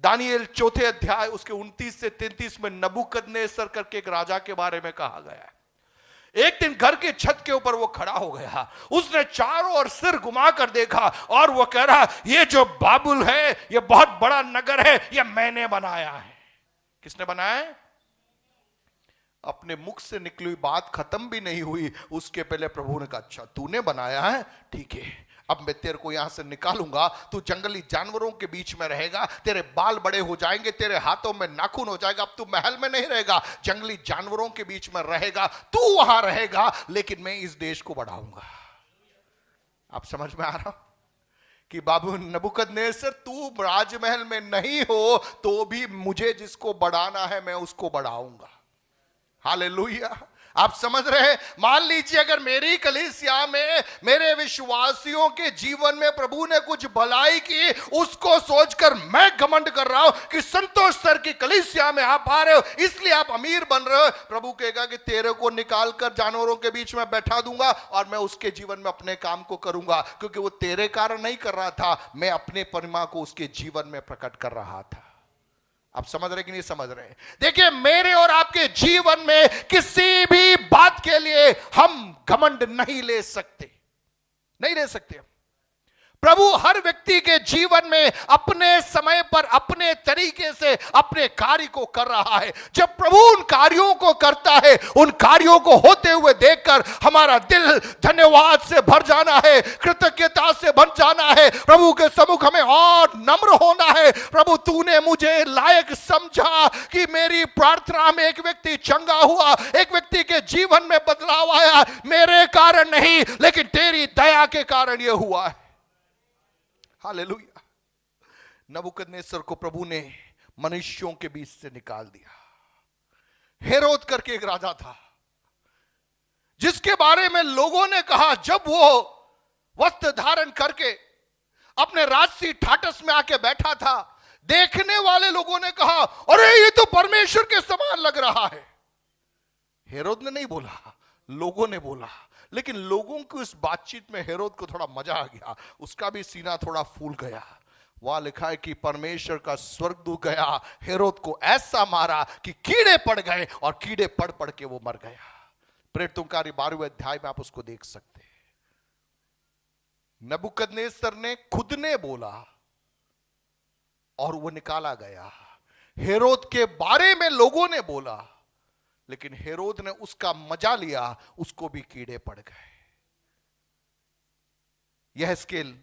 दानिएल 4 अध्याय उसके 29 से 33 में नबूकदनेस्सर करके एक राजा के बारे में कहा गया है। एक दिन घर के छत के ऊपर वो खड़ा हो गया, उसने चारों ओर सिर घुमाकर देखा और वो कह रहा ये जो बाबुल है ये बहुत बड़ा नगर है, ये मैंने बनाया है। किसने बनाया है? अपने मुख से निकली हुई बात खत्म भी नहीं हुई, उसके पहले प्रभु ने कहा अच्छा तूने बनाया है, ठीक है, अब मैं तेरे को यहां से निकालूंगा, तू जंगली जानवरों के बीच में रहेगा, तेरे बाल बड़े हो जाएंगे, तेरे हाथों में नाखून हो जाएगा, अब तू महल में नहीं रहेगा, जंगली जानवरों के बीच में रहेगा, तू वहां रहेगा, लेकिन मैं इस देश को बढ़ाऊंगा। आप समझ में आ रहा कि बाबू नबूकदनेस्सर तू राजमहल में नहीं हो तो भी मुझे जिसको बढ़ाना है मैं उसको बढ़ाऊंगा। हालेलुया। आप समझ रहे हैं? मान लीजिए अगर मेरी कलीसिया में मेरे विश्वासियों के जीवन में प्रभु ने कुछ भलाई की, उसको सोचकर मैं घमंड कर रहा हूं कि संतोष सर की कलीसिया में आप आ रहे हो इसलिए आप अमीर बन रहे हो, प्रभु कहेगा कि तेरे को निकाल कर जानवरों के बीच में बैठा दूंगा और मैं उसके जीवन में अपने काम को करूंगा, क्योंकि वो तेरे कारण नहीं कर रहा था, मैं अपने परिमा को उसके जीवन में प्रकट कर रहा था। आप समझ रहे कि नहीं समझ रहे? देखिए, मेरे और आपके जीवन में किसी भी बात के लिए हम घमंड नहीं ले सकते, नहीं ले सकते। प्रभु हर व्यक्ति के जीवन में अपने समय पर अपने तरीके से अपने कार्य को कर रहा है। जब प्रभु उन कार्यों को करता है, उन कार्यों को होते हुए देखकर हमारा दिल धन्यवाद से भर जाना है, कृतज्ञता से भर जाना है। प्रभु के सम्मुख हमें और नम्र होना है। प्रभु, तूने मुझे लायक समझा कि मेरी प्रार्थना में एक व्यक्ति चंगा हुआ, एक व्यक्ति के जीवन में बदलाव आया, मेरे कारण नहीं लेकिन तेरी दया के कारण यह हुआ है। हालेलुया। नबूकदनेस्सर को प्रभु ने मनुष्यों के बीच से निकाल दिया। हेरोद करके एक राजा था जिसके बारे में लोगों ने कहा, जब वो वस्त्र धारण करके अपने राजसी ठाटस में आके बैठा था, देखने वाले लोगों ने कहा, अरे ये तो परमेश्वर के समान लग रहा है। हेरोद ने नहीं बोला, लोगों ने बोला। लेकिन लोगों की इस बातचीत में हेरोद को थोड़ा मजा आ गया, उसका भी सीना थोड़ा फूल गया। वहां लिखा है कि परमेश्वर का स्वर्गदूत गया, हेरोद को ऐसा मारा कि कीड़े पड़ गए और कीड़े पड़ पड़ के वो मर गया। प्रेरितों का 12वें अध्याय में आप उसको देख सकते हैं। नबूकदनेस्सर ने खुद ने बोला और वो निकाला गया। हेरोद के बारे में लोगों ने बोला, लेकिन हेरोद ने उसका मजा लिया, उसको भी कीड़े पड़ गए। यहेजकेल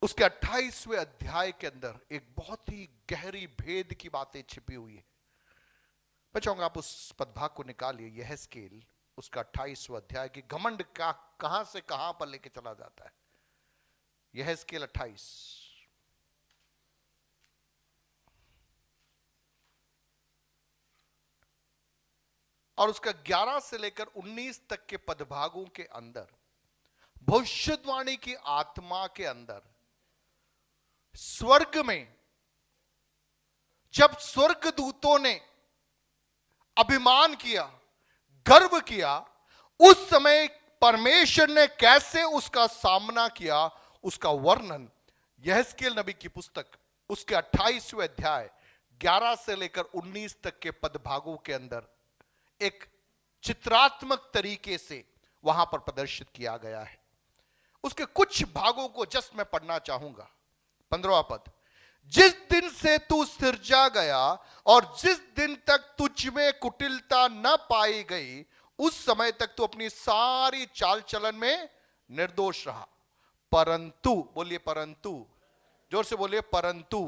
उसके 28वें अध्याय के अंदर एक बहुत ही गहरी भेद की बातें छिपी हुई है। मैं चाहूंगा आप उस पदभाग को निकालिए। यहेजकेल उसका 28वां अध्याय की घमंड का कहां से कहां पर लेके चला जाता है। यहेजकेल 28 और उसका 11 से लेकर 19 तक के पदभागों के अंदर भविष्यवाणी की आत्मा के अंदर स्वर्ग में जब स्वर्गदूतों ने अभिमान किया, गर्व किया, उस समय परमेश्वर ने कैसे उसका सामना किया, उसका वर्णन यहेजकेल नबी की पुस्तक उसके 28वें अध्याय 11 से लेकर 19 तक के पदभागों के अंदर एक चित्रात्मक तरीके से वहां पर प्रदर्शित किया गया है। उसके कुछ भागों को जस्ट मैं पढ़ना चाहूंगा। 15वां पद, जिस दिन से तू सिरजा गया और जिस दिन तक तुझ में कुटिलता न पाई गई, उस समय तक तू अपनी सारी चाल चलन में निर्दोष रहा। परंतु, बोलिए परंतु, जोर से बोलिए परंतु।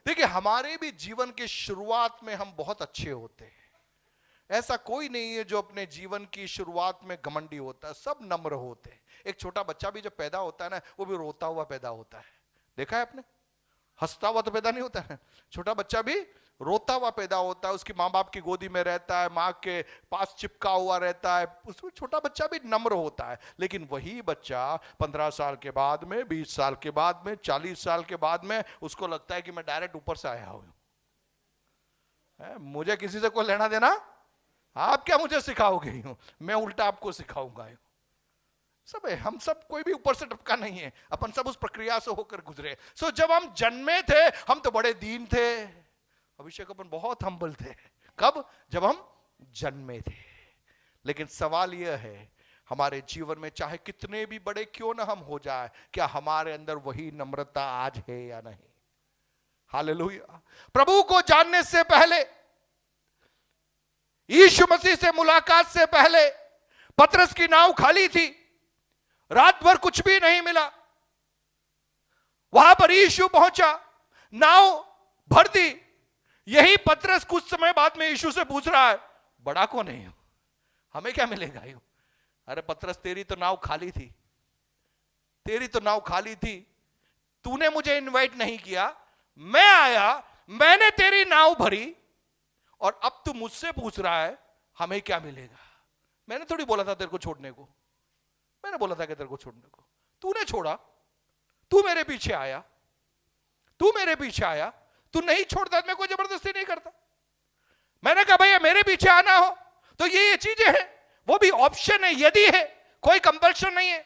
देखिए, हमारे भी जीवन के शुरुआत में हम बहुत अच्छे होते हैं। ऐसा कोई नहीं है जो अपने जीवन की शुरुआत में घमंडी होता है, सब नम्र होते हैं। एक छोटा बच्चा भी जब पैदा होता है ना, वो भी रोता हुआ पैदा होता है। देखा है आपने? हंसता हुआ तो पैदा नहीं होता है। छोटा बच्चा भी रोता हुआ पैदा होता है, उसकी माँ बाप की गोदी में रहता है, माँ के पास चिपका हुआ रहता है, उसमें छोटा बच्चा भी नम्र होता है। लेकिन वही बच्चा 15 साल के बाद में, 20 साल के बाद में, 40 साल के बाद में उसको लगता है कि मैं डायरेक्ट ऊपर से आया हूं, मुझे किसी से कोई लेना देना, आप क्या मुझे सिखाओगे, मैं उल्टा आपको सिखाऊंगा। सब है, हम सब कोई भी ऊपर से टपका नहीं है, अपन सब उस प्रक्रिया से होकर गुजरे। सो जब हम जन्मे थे हम तो बड़े दीन थे, अभिषेक अपन बहुत हम्बल थे। कब? जब हम जन्मे थे। लेकिन सवाल यह है, हमारे जीवन में चाहे कितने भी बड़े क्यों ना हम हो जाए, क्या हमारे अंदर वही नम्रता आज है या नहीं? हालेलुया। प्रभु को जानने से पहले, यीशु मसीह से मुलाकात से पहले पतरस की नाव खाली थी, रात भर कुछ भी नहीं मिला। वहां पर यीशु पहुंचा, नाव भर दी। यही पतरस कुछ समय बाद में यीशु से पूछ रहा है, बड़ा कौन है, हमें क्या मिलेगा? अरे पतरस, तेरी तो नाव खाली थी, तेरी तो नाव खाली थी, तूने मुझे इनवाइट नहीं किया, मैं आया, मैंने तेरी नाव भरी और अब तू मुझसे पूछ रहा है हमें क्या मिलेगा? मैंने थोड़ी बोला था तेरे को छोड़ने को, मैंने बोला था कि तेरे को छोड़ने को, तूने छोड़ा, तू मेरे पीछे आया, तू मेरे पीछे आया, तू नहीं छोड़ता, मैं कोई जबरदस्ती नहीं करता। मैंने कहा भैया मेरे पीछे आना हो तो ये चीजें हैं, वो भी ऑप्शन है, यदि है, कोई कंपल्शन नहीं है।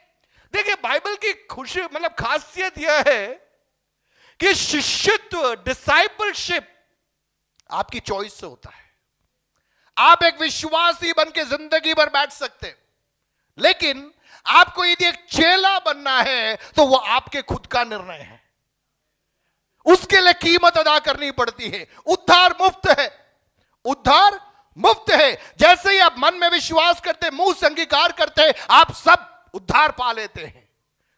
देखिए बाइबल की खुशी मतलब खासियत यह है कि शिष्यत्व, डिसाइपलशिप आपकी चॉइस से होता है। आप एक विश्वासी बन के जिंदगी भर बैठ सकते हैं, लेकिन आपको यदि एक चेला बनना है तो वो आपके खुद का निर्णय है, उसके लिए कीमत अदा करनी पड़ती है। उद्धार मुफ्त है, उद्धार मुफ्त है। जैसे ही आप मन में विश्वास करते, मुंह से अंगीकार करते, आप सब उद्धार पा लेते हैं।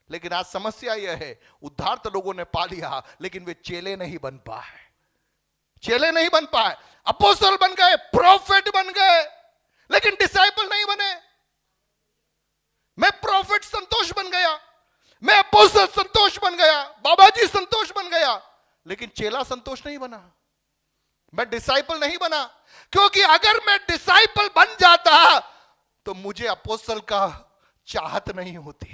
लेकिन आज समस्या यह है, उद्धार तो लोगों ने पा लिया, लेकिन वे चेले नहीं बन पाए, चेले नहीं बन पाए। अपोस्तल बन गए, प्रॉफिट बन गए, लेकिन डिसाइपल नहीं बने। मैं प्रॉफिट संतोष बन गया, मैं अपोस्तल संतोष बन गया, बाबा जी संतोष बन गया, लेकिन चेला संतोष नहीं बना, मैं डिसाइपल नहीं बना। क्योंकि अगर मैं डिसाइपल बन जाता तो मुझे अपोस्तल का चाहत नहीं होती,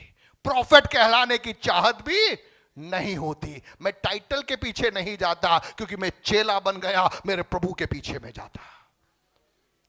प्रॉफिट कहलाने की चाहत भी नहीं होती। मैं टाइटल के पीछे नहीं जाता, क्योंकि मैं चेला बन गया, मेरे प्रभु के पीछे में जाता।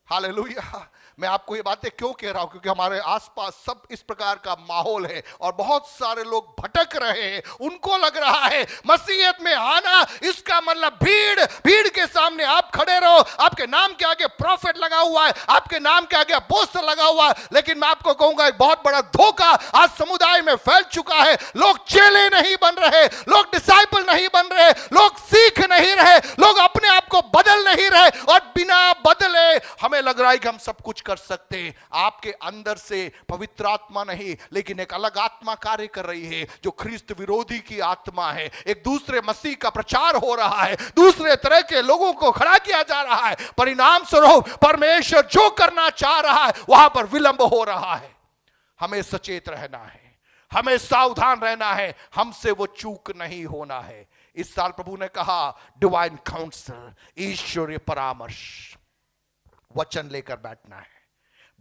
हालेलुया। मैं आपको ये बातें क्यों कह रहा हूं? क्योंकि हमारे आसपास सब इस प्रकार का माहौल है और बहुत सारे लोग भटक रहे हैं। उनको लग रहा है मसीहत में आना इसका मतलब भीड़, भीड़ के सामने आप खड़े रहो, आपके नाम के आगे प्रॉफिट लगा हुआ है, आपके नाम के आगे अपोस्तल लगा हुआ है। लेकिन मैं आपको कहूंगा एक बहुत बड़ा धोखा आज समुदाय में फैल चुका है। लोग चेले नहीं बन रहे, लोग डिसाइपल नहीं बन रहे, लोग सीख नहीं रहे, लोग अपने आप को बदल नहीं रहे, और बिना बदले हमें लग रहा है कि हम सब कुछ कर सकते हैं। आपके अंदर से पवित्र आत्मा नहीं, लेकिन एक अलग आत्मा कार्य कर रही है, जो ख्रिस्त विरोधी की आत्मा है। एक दूसरे मसीह का प्रचार हो रहा है, दूसरे तरह के लोगों को खड़ा किया जा रहा है। परिणाम स्वरूप परमेश्वर जो करना चाह रहा है वहां पर विलंब हो रहा है। हमें सचेत रहना है, हमें सावधान रहना है, हमसे वो चूक नहीं होना है। इस साल प्रभु ने कहा डिवाइन काउंसिल, ईश्वरीय परामर्श, वचन लेकर बैठना है,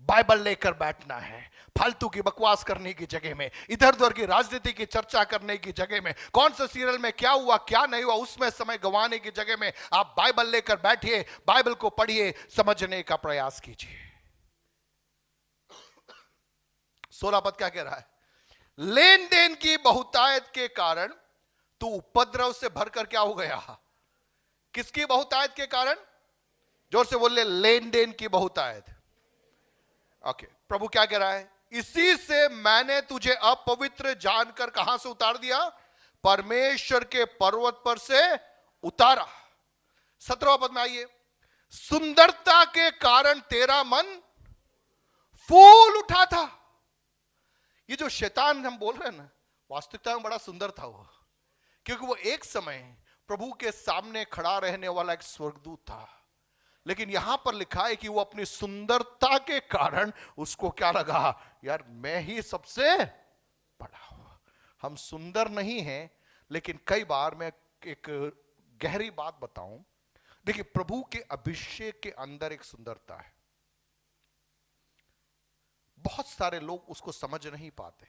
बाइबल लेकर बैठना है। फालतू की बकवास करने की जगह में, इधर उधर की राजनीति की चर्चा करने की जगह में, कौन से सीरियल में क्या हुआ क्या नहीं हुआ उसमें समय गंवाने की जगह में आप बाइबल लेकर बैठिए, बाइबल को पढ़िए, समझने का प्रयास कीजिए। 16 पद क्या कह रहा है? लेन देन की बहुतायत के कारण तू उपद्रव से भरकर क्या हो गया? किसकी बहुतायत के कारण? जोर से बोल ले, लेन देन की बहुतायत। ओके, प्रभु क्या कह रहा है? इसी से मैंने तुझे अपवित्र जानकर कहां से उतार दिया? परमेश्वर के पर्वत पर से उतारा। 17 पद में आइए, सुंदरता के कारण तेरा मन फूल उठा था। ये जो शैतान हम बोल रहे हैं ना, वास्तविकता में बड़ा सुंदर था वो, क्योंकि वो एक समय प्रभु के सामने खड़ा रहने वाला एक स्वर्गदूत था। लेकिन यहां पर लिखा है कि वो अपनी सुंदरता के कारण उसको क्या लगा, यार मैं ही सबसे बड़ा हूं। हम सुंदर नहीं हैं, लेकिन कई बार मैं एक गहरी बात बताऊं। देखिए, प्रभु के अभिषेक के अंदर एक सुंदरता है, बहुत सारे लोग उसको समझ नहीं पाते।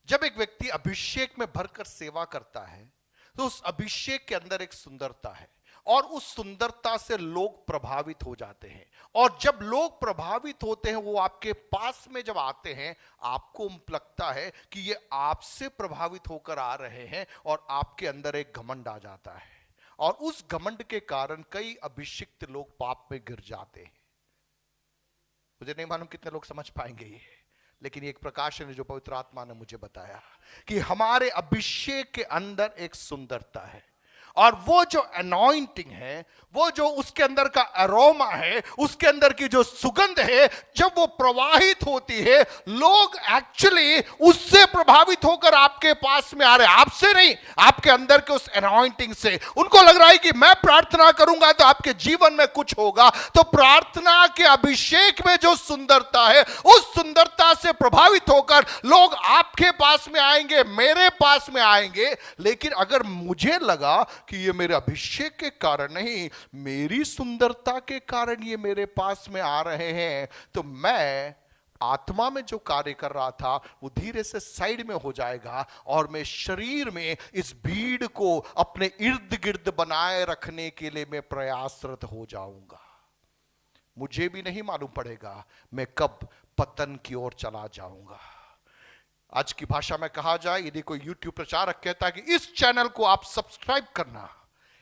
जब एक व्यक्ति अभिषेक में भरकर सेवा करता है तो उस अभिषेक के अंदर एक सुंदरता है, और उस सुंदरता से लोग प्रभावित हो जाते हैं। और जब लोग प्रभावित होते हैं, वो आपके पास में जब आते हैं, आपको लगता है कि ये आपसे प्रभावित होकर आ रहे हैं, और आपके अंदर एक घमंड आ जाता है, और उस घमंड के कारण कई अभिषिक्त लोग पाप में गिर जाते हैं। मुझे नहीं मालूम कितने लोग समझ पाएंगे ये, लेकिन एक प्रकाशन है जो पवित्र आत्मा ने मुझे बताया कि हमारे अभिषेक के अंदर एक सुंदरता है, और वो जो अनॉइंटिंग है, वो जो उसके अंदर का अरोमा है, उसके अंदर की जो सुगंध है, जब वो प्रवाहित होती है, लोग एक्चुअली उससे प्रभावित होकर आपके पास में आ रहे हैं, आपसे नहीं, आपके अंदर के उस अनॉइंटिंग से। उनको लग रहा है कि मैं प्रार्थना करूंगा तो आपके जीवन में कुछ होगा। तो प्रार्थना के अभिषेक में जो सुंदरता है, उस सुंदरता से प्रभावित होकर लोग आपके पास में आएंगे, मेरे पास में आएंगे। लेकिन अगर मुझे लगा कि ये मेरे अभिषेक के कारण नहीं, मेरी सुंदरता के कारण ये मेरे पास में आ रहे हैं, तो मैं आत्मा में जो कार्य कर रहा था वो धीरे से साइड में हो जाएगा और मैं शरीर में इस भीड़ को अपने इर्द गिर्द बनाए रखने के लिए मैं प्रयासरत हो जाऊंगा। मुझे भी नहीं मालूम पड़ेगा मैं कब पतन की ओर चला जाऊंगा। आज की भाषा में कहा जाए, यदि कोई YouTube प्रचारक कहता है कि इस चैनल को आप सब्सक्राइब करना,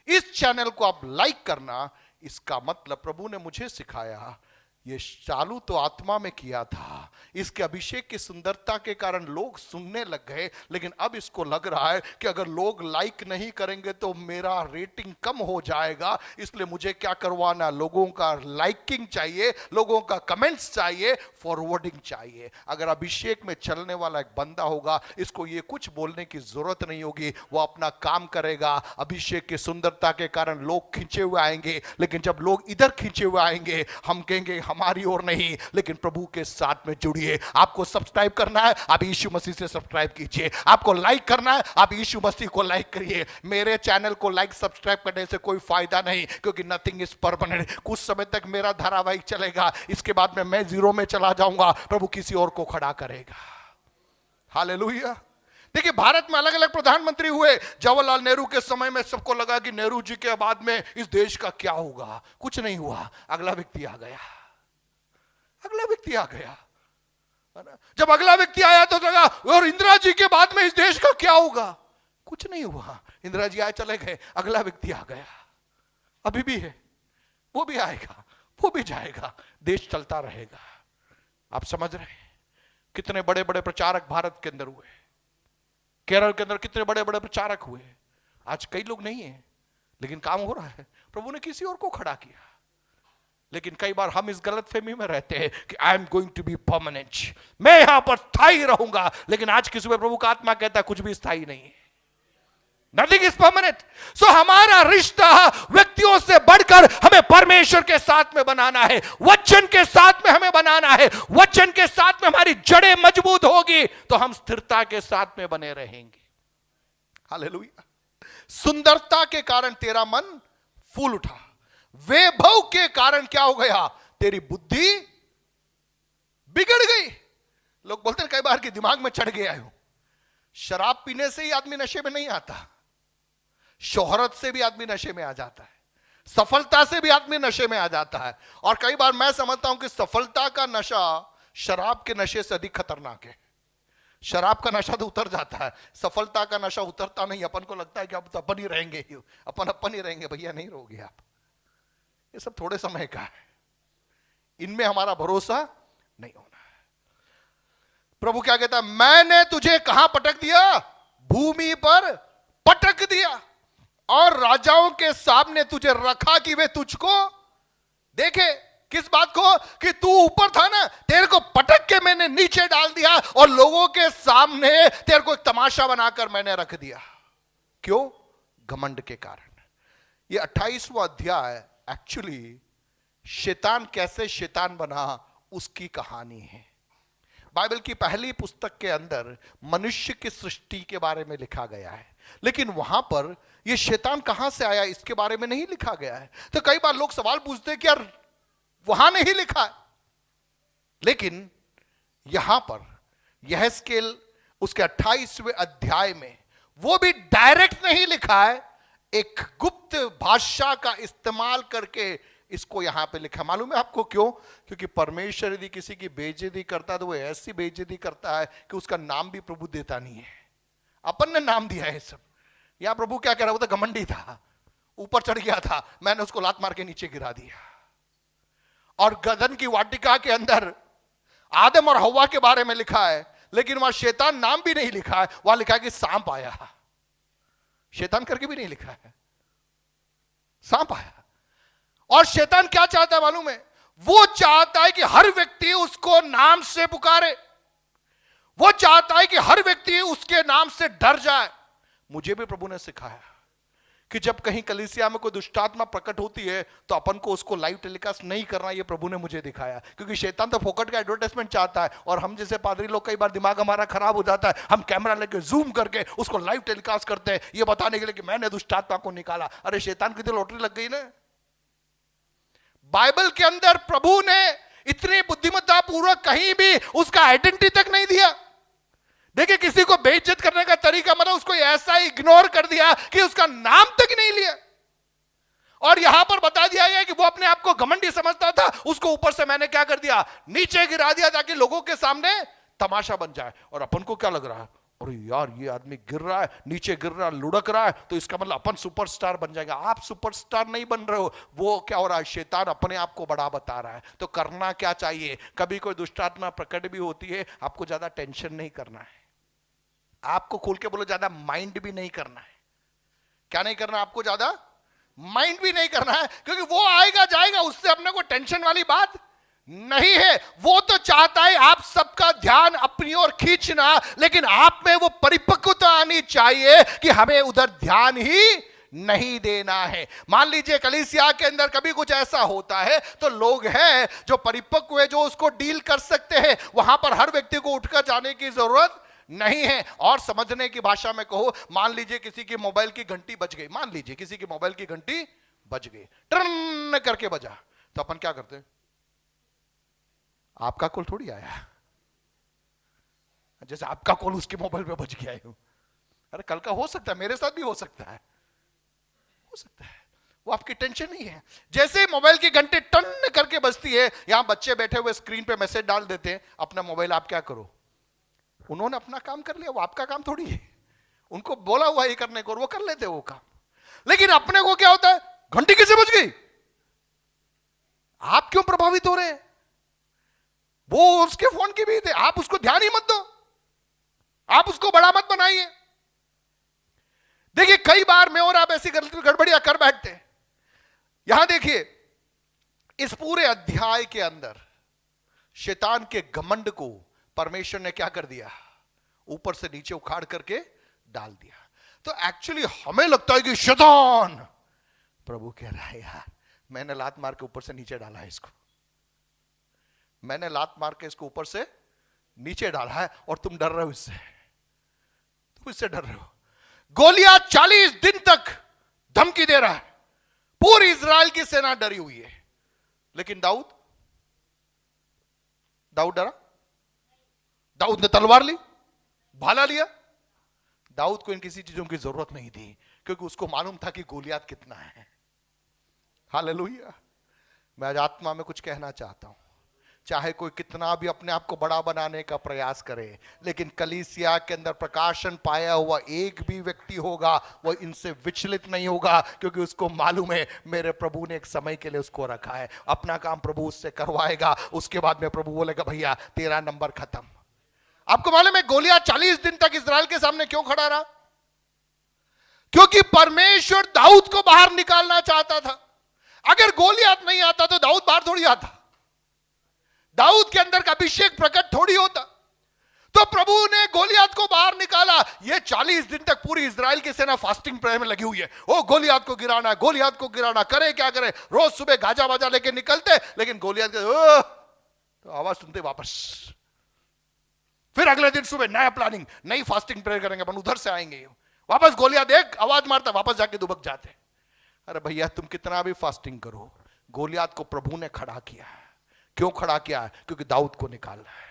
इस चैनल को आप लाइक करना, इसका मतलब प्रभु ने मुझे सिखाया ये चालू तो आत्मा में किया था, इसके अभिषेक की सुंदरता के कारण लोग सुनने लग गए, लेकिन अब इसको लग रहा है कि अगर लोग लाइक नहीं करेंगे तो मेरा रेटिंग कम हो जाएगा, इसलिए मुझे क्या करवाना, लोगों का लाइकिंग चाहिए, लोगों का कमेंट्स चाहिए, फॉरवर्डिंग चाहिए। अगर अभिषेक में चलने वाला एक बंदा होगा, इसको ये कुछ बोलने की जरूरत नहीं होगी, वो अपना काम करेगा। अभिषेक की सुंदरता के कारण लोग खींचे हुए आएंगे, लेकिन जब लोग इधर खींचे हुए आएंगे, हम कहेंगे हमारी ओर नहीं, लेकिन प्रभु के साथ में जुड़िए। आपको सब्सक्राइब करना है, आप यीशु मसीह से सब्सक्राइब कीजिए। आपको लाइक करना है, आप यीशु मसीह को लाइक करिए। मेरे चैनल को लाइक सब्सक्राइब करने से कोई फायदा नहीं, क्योंकि नथिंग इज परमानेंट। कुछ समय तक मेरा धारावाहिक चलेगा, इसके बाद में मैं जीरो में चला जाऊंगा, प्रभु किसी और को खड़ा करेगा। हालेलुया। देखिए, भारत में अलग अलग प्रधानमंत्री हुए। जवाहरलाल नेहरू के समय में सबको लगा कि नेहरू जी के बाद में इस देश का क्या होगा, कुछ नहीं हुआ। अगला व्यक्ति आ गया, अगला व्यक्ति आ गया। जब अगला व्यक्ति आया तो लगा, और इंदिरा जी के बाद में इस देश का क्या होगा, कुछ नहीं हुआ। इंदिरा जी आए चले गए, अगला व्यक्ति आ गया, अभी भी है, वो भी आएगा, वो भी जाएगा, देश चलता रहेगा। आप समझ रहे हैं कितने बड़े बड़े प्रचारक भारत के अंदर हुए, केरल के अंदर कितने बड़े बड़े प्रचारक हुए। आज कई लोग नहीं है, लेकिन काम हो रहा है। प्रभु ने किसी और को खड़ा किया। लेकिन कई बार हम इस गलतफहमी में रहते हैं कि I am going to be permanent, मैं यहां पर स्थायी रहूंगा। लेकिन आज किसी में प्रभु का आत्मा कहता है कुछ भी स्थायी नहीं है, नथिंग इज परमानेंट। सो हमारा रिश्ता व्यक्तियों से बढ़कर हमें परमेश्वर के साथ में बनाना है, वचन के साथ में हमें बनाना है। वचन के साथ में हमारी जड़ें मजबूत होगी तो हम स्थिरता के साथ में बने रहेंगे। हालेलुया। सुंदरता के कारण तेरा मन फूल उठा, वैभव के कारण क्या हो गया, तेरी बुद्धि बिगड़ गई। लोग बोलते हैं कई बार कि दिमाग में चढ़ गया हूं। शराब पीने से ही आदमी नशे में नहीं आता, शोहरत से भी आदमी नशे में आ जाता है, सफलता से भी आदमी नशे में आ जाता है। और कई बार मैं समझता हूं कि सफलता का नशा शराब के नशे से अधिक खतरनाक है। शराब का नशा तो उतर जाता है, सफलता का नशा उतरता नहीं। अपन को लगता है कि अब तो अपन ही रहेंगे, अपन ही रहेंगे। भैया नहीं रहोगे आप, ये सब थोड़े समय का है, इनमें हमारा भरोसा नहीं होना है। प्रभु क्या कहता है, मैंने तुझे कहां पटक दिया, भूमि पर पटक दिया, और राजाओं के सामने तुझे रखा कि वे तुझको देखे। किस बात को, कि तू ऊपर था ना, तेरे को पटक के मैंने नीचे डाल दिया और लोगों के सामने तेरे को एक तमाशा बनाकर मैंने रख दिया। क्यों? घमंड के कारण। ये 28वां अध्याय एक्चुअली शैतान कैसे शैतान बना उसकी कहानी है। बाइबल की पहली पुस्तक के अंदर मनुष्य की सृष्टि के बारे में लिखा गया है, लेकिन वहां पर यह शैतान कहां से आया इसके बारे में नहीं लिखा गया है। तो कई बार लोग सवाल पूछते हैं कि यार वहां नहीं लिखा है, लेकिन यहां पर यहेजकेल उसके 28वें अध्याय में वो भी डायरेक्ट नहीं लिखा है, एक गुप्त भाषा का इस्तेमाल करके इसको यहां पे लिखा। मालूम है आपको क्यों? क्योंकि परमेश्वर यदि किसी की बेइज्जती करता है तो वो ऐसी बेइज्जती करता है कि उसका नाम भी प्रभु देता नहीं है। अपन ने नाम दिया है सब। या प्रभु क्या कह रहा, वो तो घमंडी था, ऊपर चढ़ गया था, मैंने उसको लात मार के नीचे गिरा दिया। और गदन की वाटिका के अंदर आदम और हव्वा के बारे में लिखा है, लेकिन वहां शैतान नाम भी नहीं लिखा है, वहां लिखा है कि सांप आया। शैतान करके भी नहीं लिखा है, सांप आया। और शैतान क्या चाहता है मालूम है? वो चाहता है कि हर व्यक्ति उसको नाम से पुकारे, वो चाहता है कि हर व्यक्ति उसके नाम से डर जाए। मुझे भी प्रभु ने सिखाया कि जब कहीं कलीसिया में कोई दुष्टात्मा प्रकट होती है तो अपन को उसको लाइव टेलीकास्ट नहीं करना, ये प्रभु ने मुझे दिखाया। क्योंकि शैतान तो फोकट का एडवर्टाइजमेंट चाहता है, और हम जैसे पादरी लोग कई बार दिमाग हमारा खराब हो जाता है, हम कैमरा लेके जूम करके उसको लाइव टेलीकास्ट करते हैं, ये बताने के लिए कि मैंने दुष्टात्मा को निकाला। अरे शैतान की तो लॉटरी लग गई ना। बाइबल के अंदर प्रभु ने इतनी बुद्धिमत्ता पूर्वक कहीं भी उसका आइडेंटिटी तक नहीं दिया। देखिए, किसी को बेइज्जत करने का तरीका मतलब उसको ऐसा इग्नोर कर दिया कि उसका नाम तक नहीं लिया। और यहां पर बता दिया गया कि वो अपने आप को घमंडी समझता था, उसको ऊपर से मैंने क्या कर दिया, नीचे गिरा दिया ताकि लोगों के सामने तमाशा बन जाए। और अपन को क्या लग रहा है, अरे यार ये आदमी गिर रहा है, नीचे गिर रहा है, लुढ़क रहा है, तो इसका मतलब अपन सुपरस्टार बन जाएगा। आप सुपरस्टार नहीं बन रहे हो, वो क्या हो रहा है, शैतान अपने आप को बड़ा बता रहा है। तो करना क्या चाहिए, कभी कोई दुष्टात्मा प्रकट भी होती है, आपको ज्यादा टेंशन नहीं करना है। आपको खोल के बोलो, ज्यादा माइंड भी नहीं करना है। क्या नहीं करना, आपको ज्यादा माइंड भी नहीं करना है, क्योंकि वो आएगा जाएगा, उससे अपने को टेंशन वाली बात नहीं है। वो तो चाहता है आप सबका ध्यान अपनी ओर खींचना, लेकिन आप में वो परिपक्वता आनी चाहिए कि हमें उधर ध्यान ही नहीं देना है। मान लीजिए कलीसिया के अंदर कभी कुछ ऐसा होता है तो लोग हैं जो परिपक्व है, जो उसको डील कर सकते हैं। वहां पर हर व्यक्ति को उठकर जाने की जरूरत नहीं है। और समझने की भाषा में कहो, मान लीजिए किसी की मोबाइल की घंटी बज गई, मान लीजिए किसी की मोबाइल की घंटी बज गई, टर्न करके बजा, तो अपन क्या करते हैं, आपका कॉल थोड़ी आया, जैसे आपका कॉल उसके मोबाइल पे बज गया है। अरे कल का हो सकता है, मेरे साथ भी हो सकता है, हो सकता है, वो आपकी टेंशन नहीं है। जैसे मोबाइल की घंटी टन करके बजती है, यहां बच्चे बैठे हुए स्क्रीन पे मैसेज डाल देते हैं, अपना मोबाइल आप क्या करो, उन्होंने अपना काम कर लिया, वो आपका काम थोड़ी है। उनको बोला हुआ ये करने को और वो कर लेते वो काम। लेकिन अपने को क्या होता है, घंटी कैसे बज गई, आप क्यों प्रभावित हो रहे हैं, वो उसके फोन की भी थे, आप उसको ध्यान ही मत दो, आप उसको बड़ा मत बनाइए। देखिए कई बार मैं और आप ऐसी गड़बड़ियां कर बैठते हैं। यहां देखिए, इस पूरे अध्याय के अंदर शैतान के घमंड को परमेश्वर ने क्या कर दिया, ऊपर से नीचे उखाड़ करके डाल दिया। तो एक्चुअली हमें लगता है कि शैतान, प्रभु कह रहा है यार मैंने लात मार के ऊपर से नीचे डाला है इसको, मैंने लात मार के इसको ऊपर से नीचे डाला है, और तुम डर रहे हो इससे, तुम इससे डर रहे हो। गोलियत 40 दिन तक धमकी दे रहा है, पूरी इजराइल की सेना डरी हुई है, लेकिन दाऊद डरा, दाऊद ने तलवार ली, भाला लिया। दाऊद को इन किसी चीजों की जरूरत नहीं थी, क्योंकि उसको मालूम था कि गोलियत कितना है। हालेलुया। मैं आज आत्मा में कुछ कहना चाहता हूं, चाहे कोई कितना भी अपने आप को बड़ा बनाने का प्रयास करे, लेकिन कलीसिया के अंदर प्रकाशन पाया हुआ एक भी व्यक्ति होगा, वो इनसे विचलित नहीं होगा, क्योंकि उसको मालूम है मेरे प्रभु ने एक समय के लिए उसको रखा है, अपना काम प्रभु उससे करवाएगा। उसके बाद में प्रभु बोलेगा भैया तेरा नंबर खत्म। आपको मालूम है गोलियत 40 दिन तक इस्राएल के सामने क्यों खड़ा रहा, क्योंकि परमेश्वर दाऊद को बाहर निकालना चाहता था। अगर गोलियत नहीं आता तो दाऊद बाहर थोड़ी आता, दाऊद के अंदर का अभिषेक प्रकट थोड़ी होता। तो प्रभु ने गोलियत को बाहर निकाला। ये 40 दिन तक पूरी इजराइल की सेना फास्टिंग प्रेयर में लगी हुई है, ओ गोलियत को गिराना, गोलियत को गिराना। करे क्या करे, रोज सुबह गाजा बाजा लेके निकलते, लेकिन गोलियत तो आवाज सुनते वापस। फिर अगले दिन सुबह नया प्लानिंग, नई फास्टिंग प्रेयर करेंगे, अपन उधर से आएंगे, वापस गोलियत एक आवाज मारता, वापस जाके दुबक जाते। अरे भैया तुम कितना भी फास्टिंग करो, गोलियत को प्रभु ने खड़ा किया है। क्यों खड़ा किया है, क्योंकि दाऊद को निकालना है।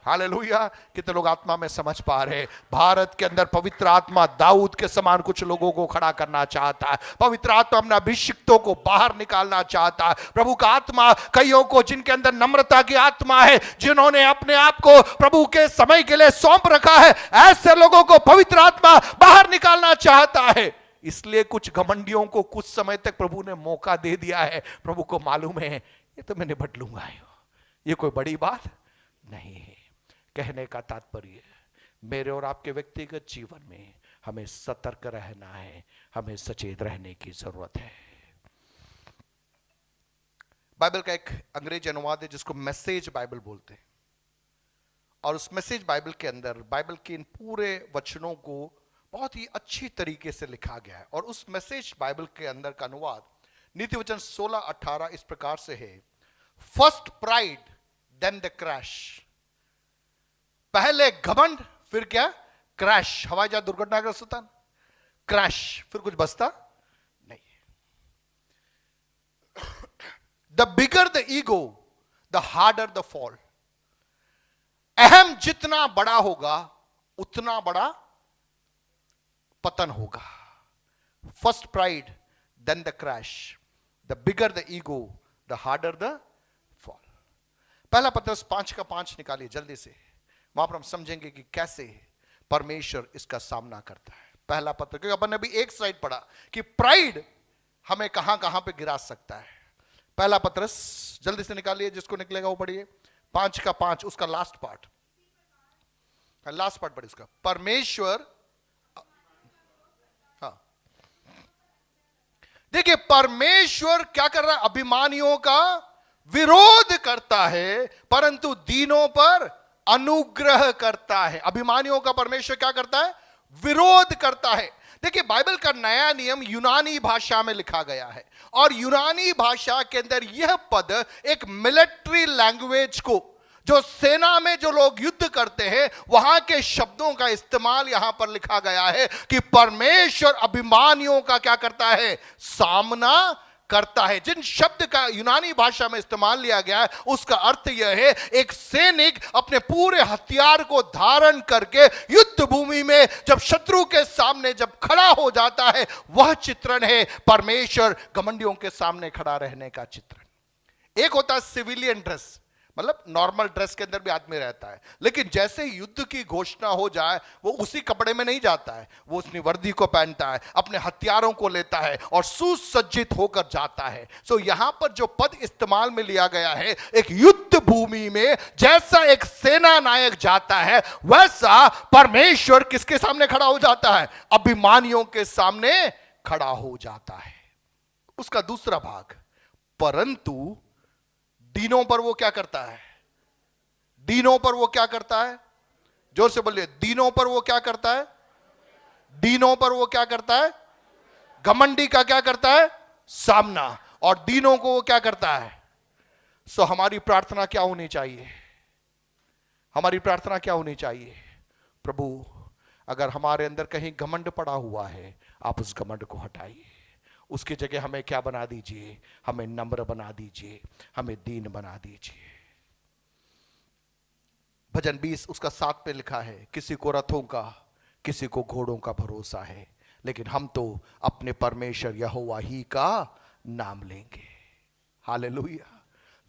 हालेलुया। कितने लोग आत्मा में समझ पा रहे, भारत के अंदर पवित्र आत्मा दाऊद के समान कुछ लोगों को खड़ा करना चाहता है। पवित्र आत्मा अपने अभिषिक्तों को बाहर निकालना चाहता है। प्रभु का आत्मा कईयों को, जिनके अंदर नम्रता की आत्मा है, जिन्होंने अपने आप को प्रभु के समय के लिए सौंप रखा है, ऐसे लोगों को पवित्र आत्मा बाहर निकालना चाहता है। इसलिए कुछ घमंडियों को कुछ समय तक प्रभु ने मौका दे दिया है। प्रभु को मालूम है ये तो मैं निपट लूंगा, ये कोई बड़ी बात नहीं है। कहने का तात्पर्य मेरे और आपके व्यक्तिगत जीवन में हमें सतर्क रहना है, हमें सचेत रहने की जरूरत है। बाइबल का एक अंग्रेजी अनुवाद है जिसको मैसेज बाइबल बोलते हैं, और उस मैसेज बाइबल के अंदर बाइबल के इन पूरे वचनों को बहुत ही अच्छी तरीके से लिखा गया है। और उस मैसेज बाइबल के अंदर का अनुवाद नीति वचन 16:18 इस प्रकार से है, first pride then the crash. पहले घमंड फिर क्या? क्रैश। हवाई जहाज दुर्घटनाग्रस्त होता, क्रैश, फिर कुछ बचता नहीं। The bigger the ego the harder the fall. अहम जितना बड़ा होगा उतना बड़ा पतन होगा। First pride then the crash, the bigger the ego the harder the fall. पहला पत्रस 5:5 निकालिए जल्दी से, वहां पर हम समझेंगे कि कैसे परमेश्वर इसका सामना करता है। पहला पत्र, क्योंकि अपन ने भी एक स्लाइड पढ़ा कि प्राइड हमें कहां कहां पे गिरा सकता है। पहला पत्रस जल्दी से निकालिए, जिसको निकलेगा वो पढ़िए, 5:5 उसका लास्ट पार्ट पढ़िए उसका। परमेश्वर, हाँ देखिए परमेश्वर क्या कर रहा है? अभिमानियों का विरोध करता है परंतु दीनों पर अनुग्रह करता है। अभिमानियों का परमेश्वर क्या करता है? विरोध करता है। देखिए बाइबल का नया नियम यूनानी भाषा में लिखा गया है और यूनानी भाषा के अंदर यह पद एक मिलिट्री लैंग्वेज को, जो सेना में जो लोग युद्ध करते हैं वहां के शब्दों का इस्तेमाल यहां पर लिखा गया है कि परमेश्वर अभिमानियों का क्या करता है? सामना करता है। जिन शब्द का यूनानी भाषा में इस्तेमाल लिया गया है उसका अर्थ यह है, एक सैनिक अपने पूरे हथियार को धारण करके युद्ध भूमि में जब शत्रु के सामने जब खड़ा हो जाता है, वह चित्रण है परमेश्वर घमंडियों के सामने खड़ा रहने का चित्रण। एक होता है सिविलियन ड्रेस, मतलब नॉर्मल ड्रेस के अंदर भी आदमी रहता है, लेकिन जैसे युद्ध की घोषणा हो जाए वो उसी कपड़े में नहीं जाता है, वो उसकी वर्दी को पहनता है, अपने हथियारों को लेता है और सुसज्जित होकर जाता है। सो यहां पर जो पद इस्तेमाल में लिया गया है, एक युद्ध भूमि में जैसा एक सेना नायक जाता है वैसा परमेश्वर किसके सामने खड़ा हो जाता है? अभिमानियों के सामने खड़ा हो जाता है। उसका दूसरा भाग, परंतु दीनों पर वो क्या करता है? दीनों पर वो क्या करता है? जोर से बोलिए, दीनों पर वो क्या करता है? दीनों पर वो क्या करता है? घमंडी का क्या करता है? सामना। और दीनों को वो क्या करता है? सो हमारी प्रार्थना क्या होनी चाहिए? हमारी प्रार्थना क्या होनी चाहिए? प्रभु अगर हमारे अंदर कहीं घमंड पड़ा हुआ है, आप उस घमंड को हटाइए, उसकी जगह हमें क्या बना दीजिए? हमें नम्र बना दीजिए, हमें दीन बना दीजिए। भजन 20 उसका 7 पे लिखा है, किसी को रथों का किसी को घोड़ों का भरोसा है, लेकिन हम तो अपने परमेश्वर यहोवा ही का नाम लेंगे। हालेलुया।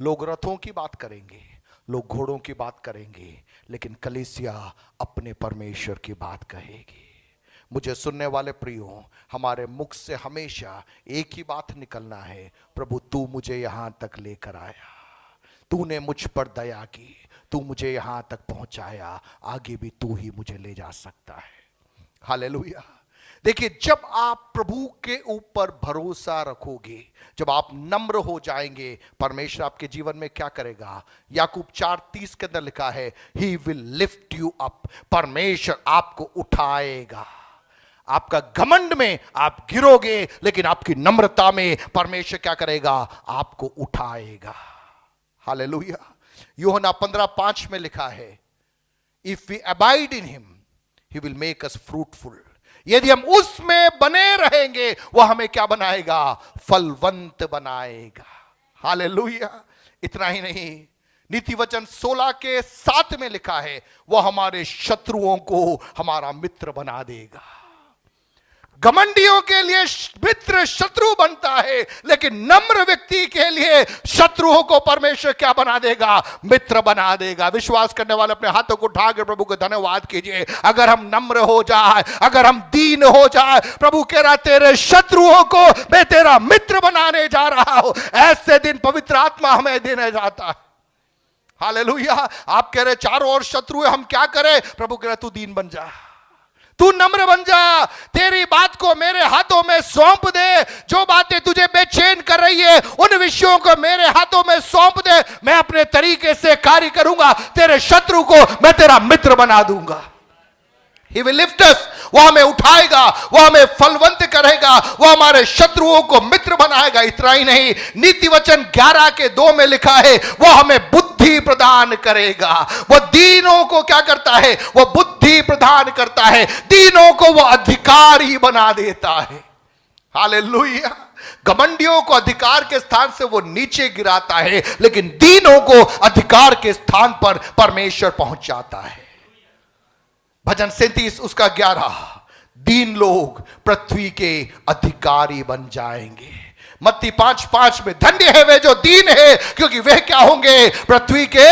लोग रथों की बात करेंगे, लोग घोड़ों की बात करेंगे, लेकिन कलीसिया अपने परमेश्वर की बात कहेगी। मुझे सुनने वाले प्रियो, हमारे मुख से हमेशा एक ही बात निकलना है, प्रभु तू मुझे यहां तक लेकर आया, तूने मुझ पर दया की, तू मुझे यहां तक पहुंचाया, आगे भी तू ही मुझे ले जा सकता है। हालेलुया। देखिए जब आप प्रभु के ऊपर भरोसा रखोगे, जब आप नम्र हो जाएंगे, परमेश्वर आपके जीवन में क्या करेगा? याकूब 4:30 के अंदर लिखा है, he will lift you up. परमेश्वर आपको उठाएगा। आपका घमंड में आप गिरोगे, लेकिन आपकी नम्रता में परमेश्वर क्या करेगा? आपको उठाएगा। हालेलुया। यूहन्ना 15:5 में लिखा है, if we abide in him he will make us fruitful. यदि हम उसमें बने रहेंगे, वह हमें क्या बनाएगा? फलवंत बनाएगा। हालेलुया। इतना ही नहीं, नीति वचन 16:7 में लिखा है, वह हमारे शत्रुओं को हमारा मित्र बना देगा। घमंडियों के लिए मित्र शत्रु बनता है, लेकिन नम्र व्यक्ति के लिए शत्रुओं को परमेश्वर क्या बना देगा? मित्र बना देगा। विश्वास करने वाले अपने हाथों को उठा के प्रभु को धन्यवाद कीजिए। अगर हम नम्र हो जाए, अगर हम दीन हो जाए, प्रभु कह रहा तेरे शत्रुओं को मैं तेरा मित्र बनाने जा रहा हूं। ऐसे दिन पवित्र आत्मा हमें देने जाता है। हालेलुया। आप कह रहे चारों ओर शत्रु है, हम क्या करें? प्रभु कह रहे तू दीन बन जा, तू नम्र बन जा, तेरी बात को मेरे हाथों में सौंप दे। जो बातें तुझे बेचैन कर रही है उन विषयों को मेरे हाथों में सौंप दे, मैं अपने तरीके से कार्य करूंगा, तेरे शत्रु को मैं तेरा मित्र बना दूंगा। He will lift us। वो हमें उठाएगा, वो हमें फलवंत करेगा, वो हमारे शत्रुओं को मित्र बनाएगा। इतना ही नहीं, नीति वचन 11:2 में लिखा है, वो हमें बुद्धि प्रदान करेगा। वो दीनों को क्या करता है? वो बुद्धि प्रदान करता है, दीनों को वो अधिकारी बना देता है। हालेलुया। घमंडियों को अधिकार के स्थान से वो नीचे गिराता है, लेकिन दीनों को अधिकार के स्थान पर परमेश्वर पहुंचाता है। भजन 37 उसका 11, दीन लोग पृथ्वी के अधिकारी बन जाएंगे। मत्ती 5:5 में, धन्य है वे जो दीन है, क्योंकि वे क्या होंगे? पृथ्वी के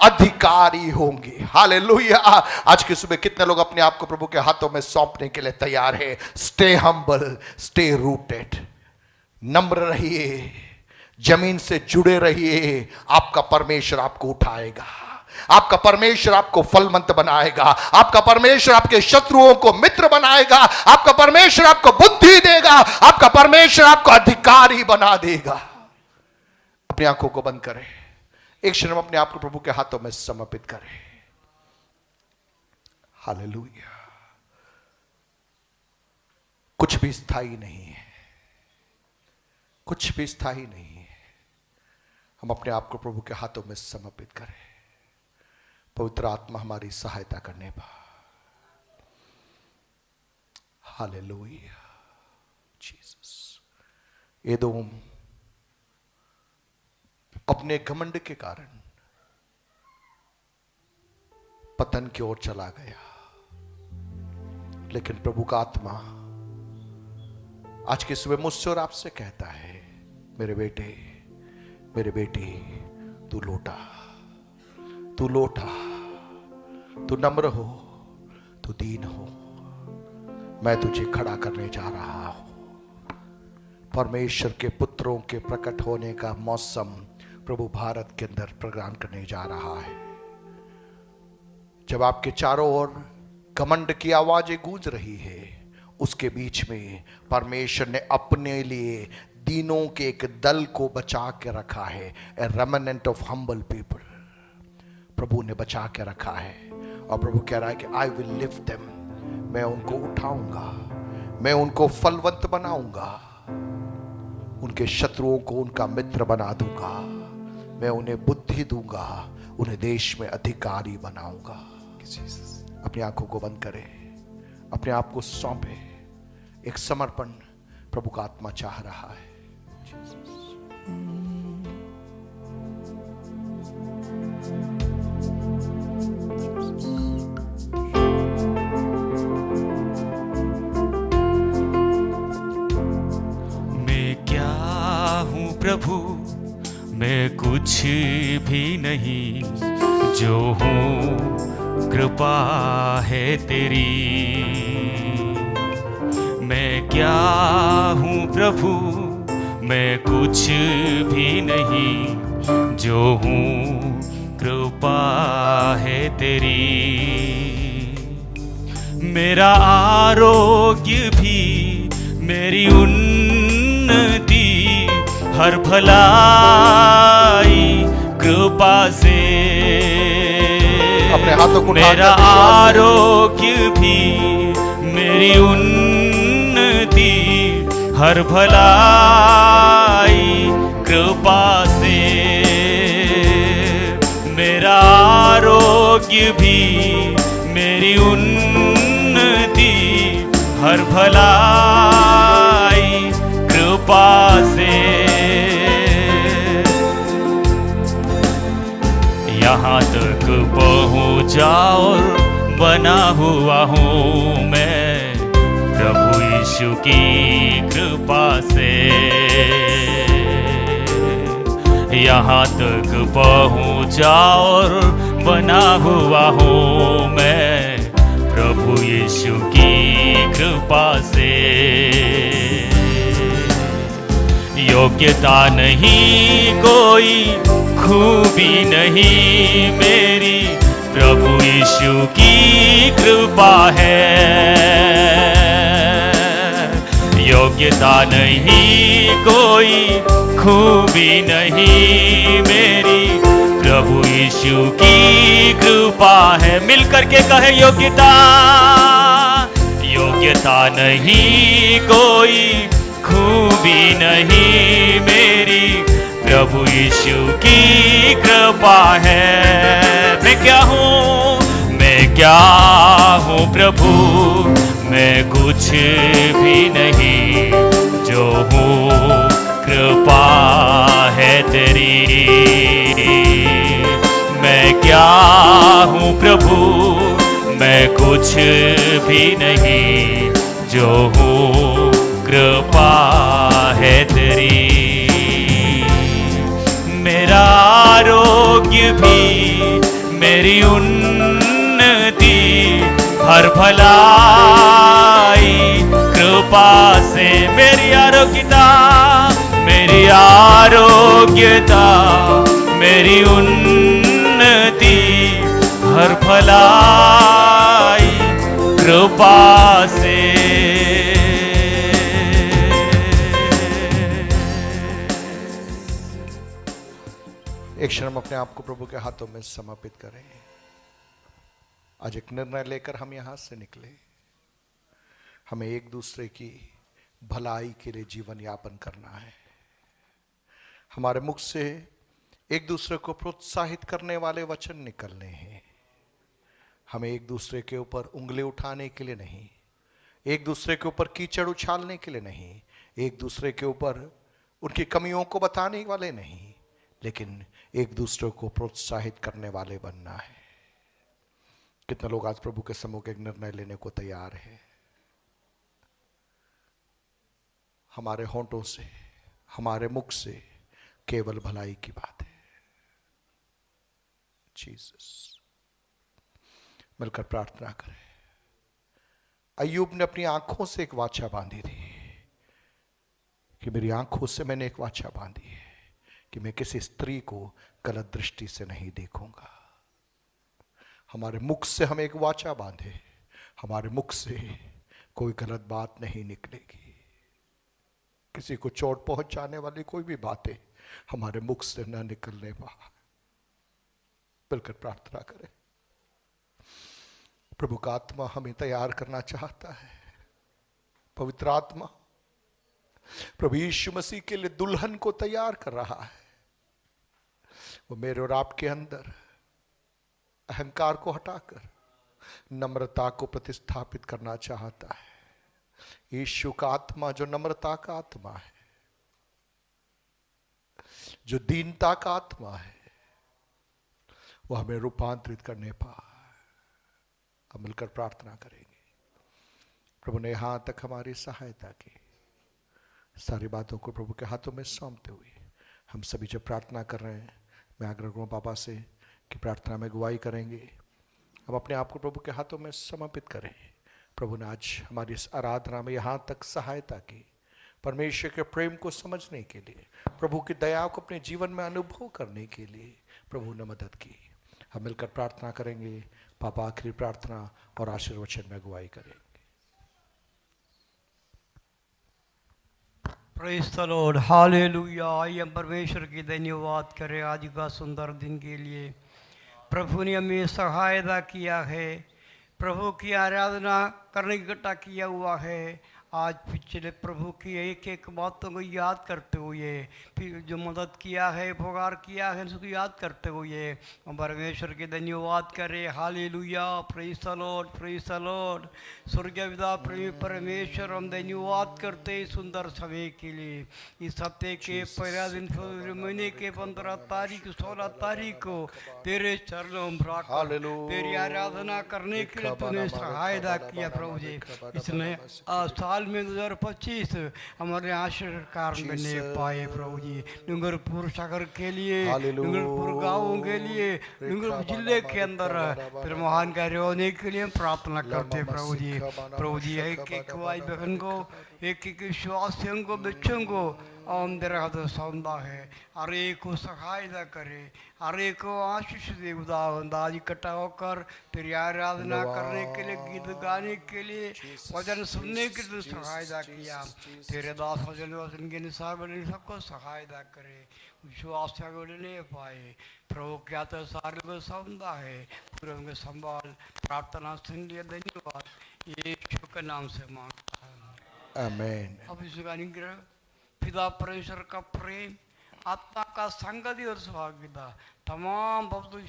अधिकारी होंगे। हालेलुया। आज की सुबह कितने लोग अपने आप को प्रभु के हाथों में सौंपने के लिए तैयार है? Stay humble, stay rooted. नम्र रहिए, जमीन से जुड़े रहिए। आपका परमेश्वर आपको उठाएगा, आपका परमेश्वर आपको फलवंत बनाएगा, आपका परमेश्वर आपके शत्रुओं को मित्र बनाएगा, आपका परमेश्वर आपको बुद्धि देगा, आपका परमेश्वर आपको अधिकारी बना देगा। अपनी आंखों को बंद करें, एक क्षण अपने आप को प्रभु के हाथों में समर्पित करें। हालेलुया। कुछ भी स्थायी नहीं है, कुछ भी स्थायी नहीं है। हम अपने आप को प्रभु के हाथों में समर्पित करें। पवित्र आत्मा हमारी सहायता करने पर। Hallelujah Jesus. एदोम अपने घमंड के कारण पतन की ओर चला गया, लेकिन प्रभु का आत्मा आज की सुबह मुझसे और आपसे कहता है, मेरे बेटे, मेरे बेटी, तू लौटा, तू लौटा, तू नम्र हो, तू दीन हो। मैं तुझे खड़ा करने जा रहा हूं। परमेश्वर के पुत्रों के प्रकट होने का मौसम प्रभु भारत के अंदर प्रदान करने जा रहा है। जब आपके चारों ओर घमंड की आवाजें गूंज रही है, उसके बीच में परमेश्वर ने अपने लिए दीनों के एक दल को बचा के रखा है। ए रेमनेंट ऑफ हम्बल पीपल। प्रभु ने बचा के रखा है, और प्रभु कह रहा है कि आई विल लिफ्ट देम। मैं उनको उठाऊंगा, मैं उनको फलवंत बनाऊंगा, उनके शत्रुओं को उनका मित्र बना दूंगा, मैं उन्हें बुद्धि दूंगा, उन्हें देश में अधिकारी बनाऊंगा। अपनी आंखों को बंद करें, अपने आप को सौंपे। एक समर्पण प्रभु का आत्मा चाह रहा है। मैं क्या हूँ प्रभु, मैं कुछ भी नहीं, जो हूँ कृपा है तेरी। मैं क्या हूँ प्रभु, मैं कुछ भी नहीं, जो हूँ कृपा है तेरी। मेरा आरोग्य भी, मेरी उन्नति, हर भलाई कृपा से। अपने हाथों को मेरा आरोग्य भी, मेरी उन्नति, हर भलाई कृपा से। मेरा आरोग्य भी, मेरी उन्नति, हर भलाई कृपा से। यहाँ तक पहुँचा और बना हुआ हूँ मैं प्रभु यीशु की कृपा से। यहाँ तक पहुँचा और बना हुआ हूँ मैं प्रभु यीशु की कृपा से। योग्यता नहीं कोई, खूबी नहीं मेरी, प्रभु यीशु की कृपा है। योग्यता नहीं कोई, खूबी नहीं मेरी, प्रभु यीशु की कृपा है। मिलकर के कहे योग्यता, योग्यता नहीं, कोई खूबी नहीं मेरी, प्रभु यीशु की कृपा है। मैं क्या हूँ प्रभु, मैं कुछ भी नहीं, जो हूँ कृपा है तेरी। मैं क्या हूँ प्रभु, मैं कुछ भी नहीं, जो हूँ कृपा है तेरी। मेरा आरोग्य भी, मेरी उन्नति, हर भलाई कृपा से। मेरी आरोग्यता, मेरी उन्नति, हर भलाई कृपा से। एक क्षण हम अपने आप को प्रभु के हाथों में समर्पित करें। आज एक निर्णय लेकर हम यहां से निकले। हमें एक दूसरे की भलाई के लिए जीवन यापन करना है। हमारे मुख से एक दूसरे को प्रोत्साहित करने वाले वचन निकलने हैं। हमें एक दूसरे के ऊपर उंगली उठाने के लिए नहीं, एक दूसरे के ऊपर कीचड़ उछालने के लिए नहीं, एक दूसरे के ऊपर उनकी कमियों को बताने वाले नहीं, लेकिन एक दूसरे को प्रोत्साहित करने वाले बनना है। कितने लोग आज प्रभु के सम्मुख एक निर्णय लेने को तैयार हैं? हमारे होंठों से, हमारे मुख से केवल भलाई की बात है। जीसस, मिलकर प्रार्थना करें। अय्यूब ने अपनी आंखों से एक वाचा बांधी थी कि मेरी आंखों से मैंने एक वाचा बांधी है कि मैं किसी स्त्री को गलत दृष्टि से नहीं देखूंगा। हमारे मुख से हम एक वाचा बांधे, हमारे मुख से कोई गलत बात नहीं निकलेगी। किसी को चोट पहुंचाने वाली कोई भी बातें हमारे मुख से न निकलने पाए। मिलकर प्रार्थना करें। प्रभु का आत्मा हमें तैयार करना चाहता है। पवित्र आत्मा प्रभु यीशु मसीह के लिए दुल्हन को तैयार कर रहा है। वो मेरे और आपके अंदर अहंकार को हटाकर नम्रता को प्रतिस्थापित करना चाहता है। यीशु का आत्मा जो नम्रता का आत्मा है, जो दीनता का आत्मा है, वो हमें रूपांतरित करने पाए। हम मिलकर प्रार्थना करेंगे। प्रभु ने यहां तक हमारी सहायता की। सारी बातों को प्रभु के हाथों में सौंपते हुए हम सभी जब प्रार्थना कर रहे हैं, मैं आग्रह करूँ पापा से कि प्रार्थना में अगुवाई करेंगे। हम अपने आप को प्रभु के हाथों में समर्पित करें। प्रभु ने आज हमारी इस आराधना में यहाँ तक सहायता की। परमेश्वर के प्रेम को समझने के लिए, प्रभु की दया को अपने जीवन में अनुभव करने के लिए प्रभु ने मदद की। हम मिलकर प्रार्थना करेंगे। पापा आखिरी प्रार्थना और आशीर्वचन में अगुवाई करेंगे। Praise the Lord, hallelujah. आइए हम परमेश्वर की धन्यवाद करें आज का सुंदर दिन के लिए। प्रभु ने हमें सहायता किया है, प्रभु की आराधना करने इकट्ठा किया हुआ है। आज पिछले प्रभु की एक एक बातों को याद करते हुए, फिर जो मदद किया है, उपकार किया है, उसको याद करते हुए हम परमेश्वर के धन्यवाद करें। Hallelujah, praise the Lord, praise the Lord. स्वर्गीय पिता परमेश्वर, हम धन्यवाद करते सुंदर समय के लिए। इस हफ्ते के पहला दिन महीने के 15 तारीख 16 तारीख को तेरे चरणों में रखकर तेरी आराधना करने के लिए तूने सहायता किया प्रभु जी। इसने साल में 2025 हमारे आशीर्वाद कारण बनने पाए प्रभु जी। डूंगरपुर शहर के लिए, डूंगरपुर गाँवों के लिए, डूंगरपुर जिले के अंदर फिर महान कार्य होने के लिए प्रार्थना करते प्रभु जी। प्रभु जी एक एक भाई बहन को, एक एक विश्वासियों को, बच्चों को तेरा हाथ सौंदा है, हर एक को सहायता करे, हर एक को आशीष दे खुदावंद। आज इकट्ठा होकर तेरी आराधना करने के लिए, गीत गाने के लिए, वचन सुनने के लिए सहायता किया। तेरे दास वचन के अनुसार बने सबको सहायता करे, विश्वास से ले पाए। प्रभु क्या तो सारे को सौंदा है, पूरे उनके संभाल। प्रार्थना सुन लिया, धन्यवाद यीशु के नाम से मांगता है, आमीन। अब इसका अनुग्रह, पिता परमेश्वर का प्रेम, आत्मा का संगति और सौभाग्यता तमाम भक्तों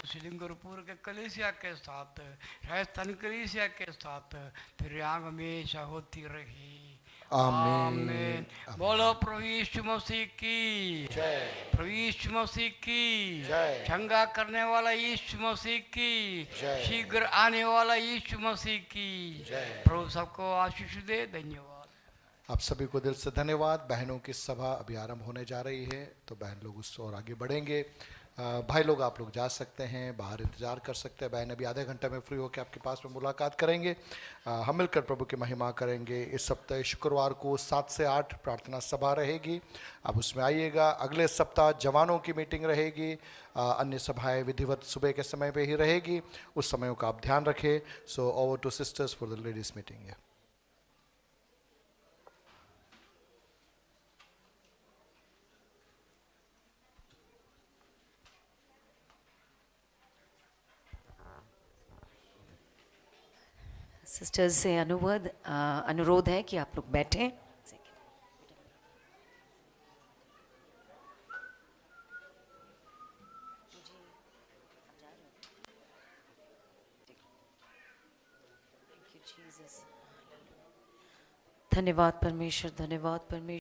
सिलिंगरपुर के कलीसिया के साथ, राजस्थान कलीसिया के साथ तेरे आंग हमेशा होती रही। आमीन। बोलो प्रभु यीशु मसीह की जय। प्रभु यीशु मसीह की जय। चंगा करने वाला यीशु मसीह की जय। शीघ्र आने वाला यीशु मसीह की जय। प्रभु सबको आशीष दे। धन्यवाद। आप सभी को दिल से धन्यवाद। बहनों की सभा अभी आरंभ होने जा रही है, तो बहन लोग उससे और आगे बढ़ेंगे। भाई लोग आप लोग जा सकते हैं, बाहर इंतजार कर सकते हैं। बहन अभी आधे घंटे में फ्री होकर आपके पास में मुलाकात करेंगे। हम मिलकर प्रभु की महिमा करेंगे। इस सप्ताह शुक्रवार को 7 से 8 प्रार्थना सभा रहेगी, आप उसमें आइएगा। अगले सप्ताह जवानों की मीटिंग रहेगी, अन्य सभाएं विधिवत सुबह के समय पे ही रहेगी, उस समय का आप ध्यान रखें। So over two sisters for the ladies meeting. Sisters से अनुरोध है कि आप लोग बैठें। धन्यवाद परमेश्वर, धन्यवाद परमेश्वर।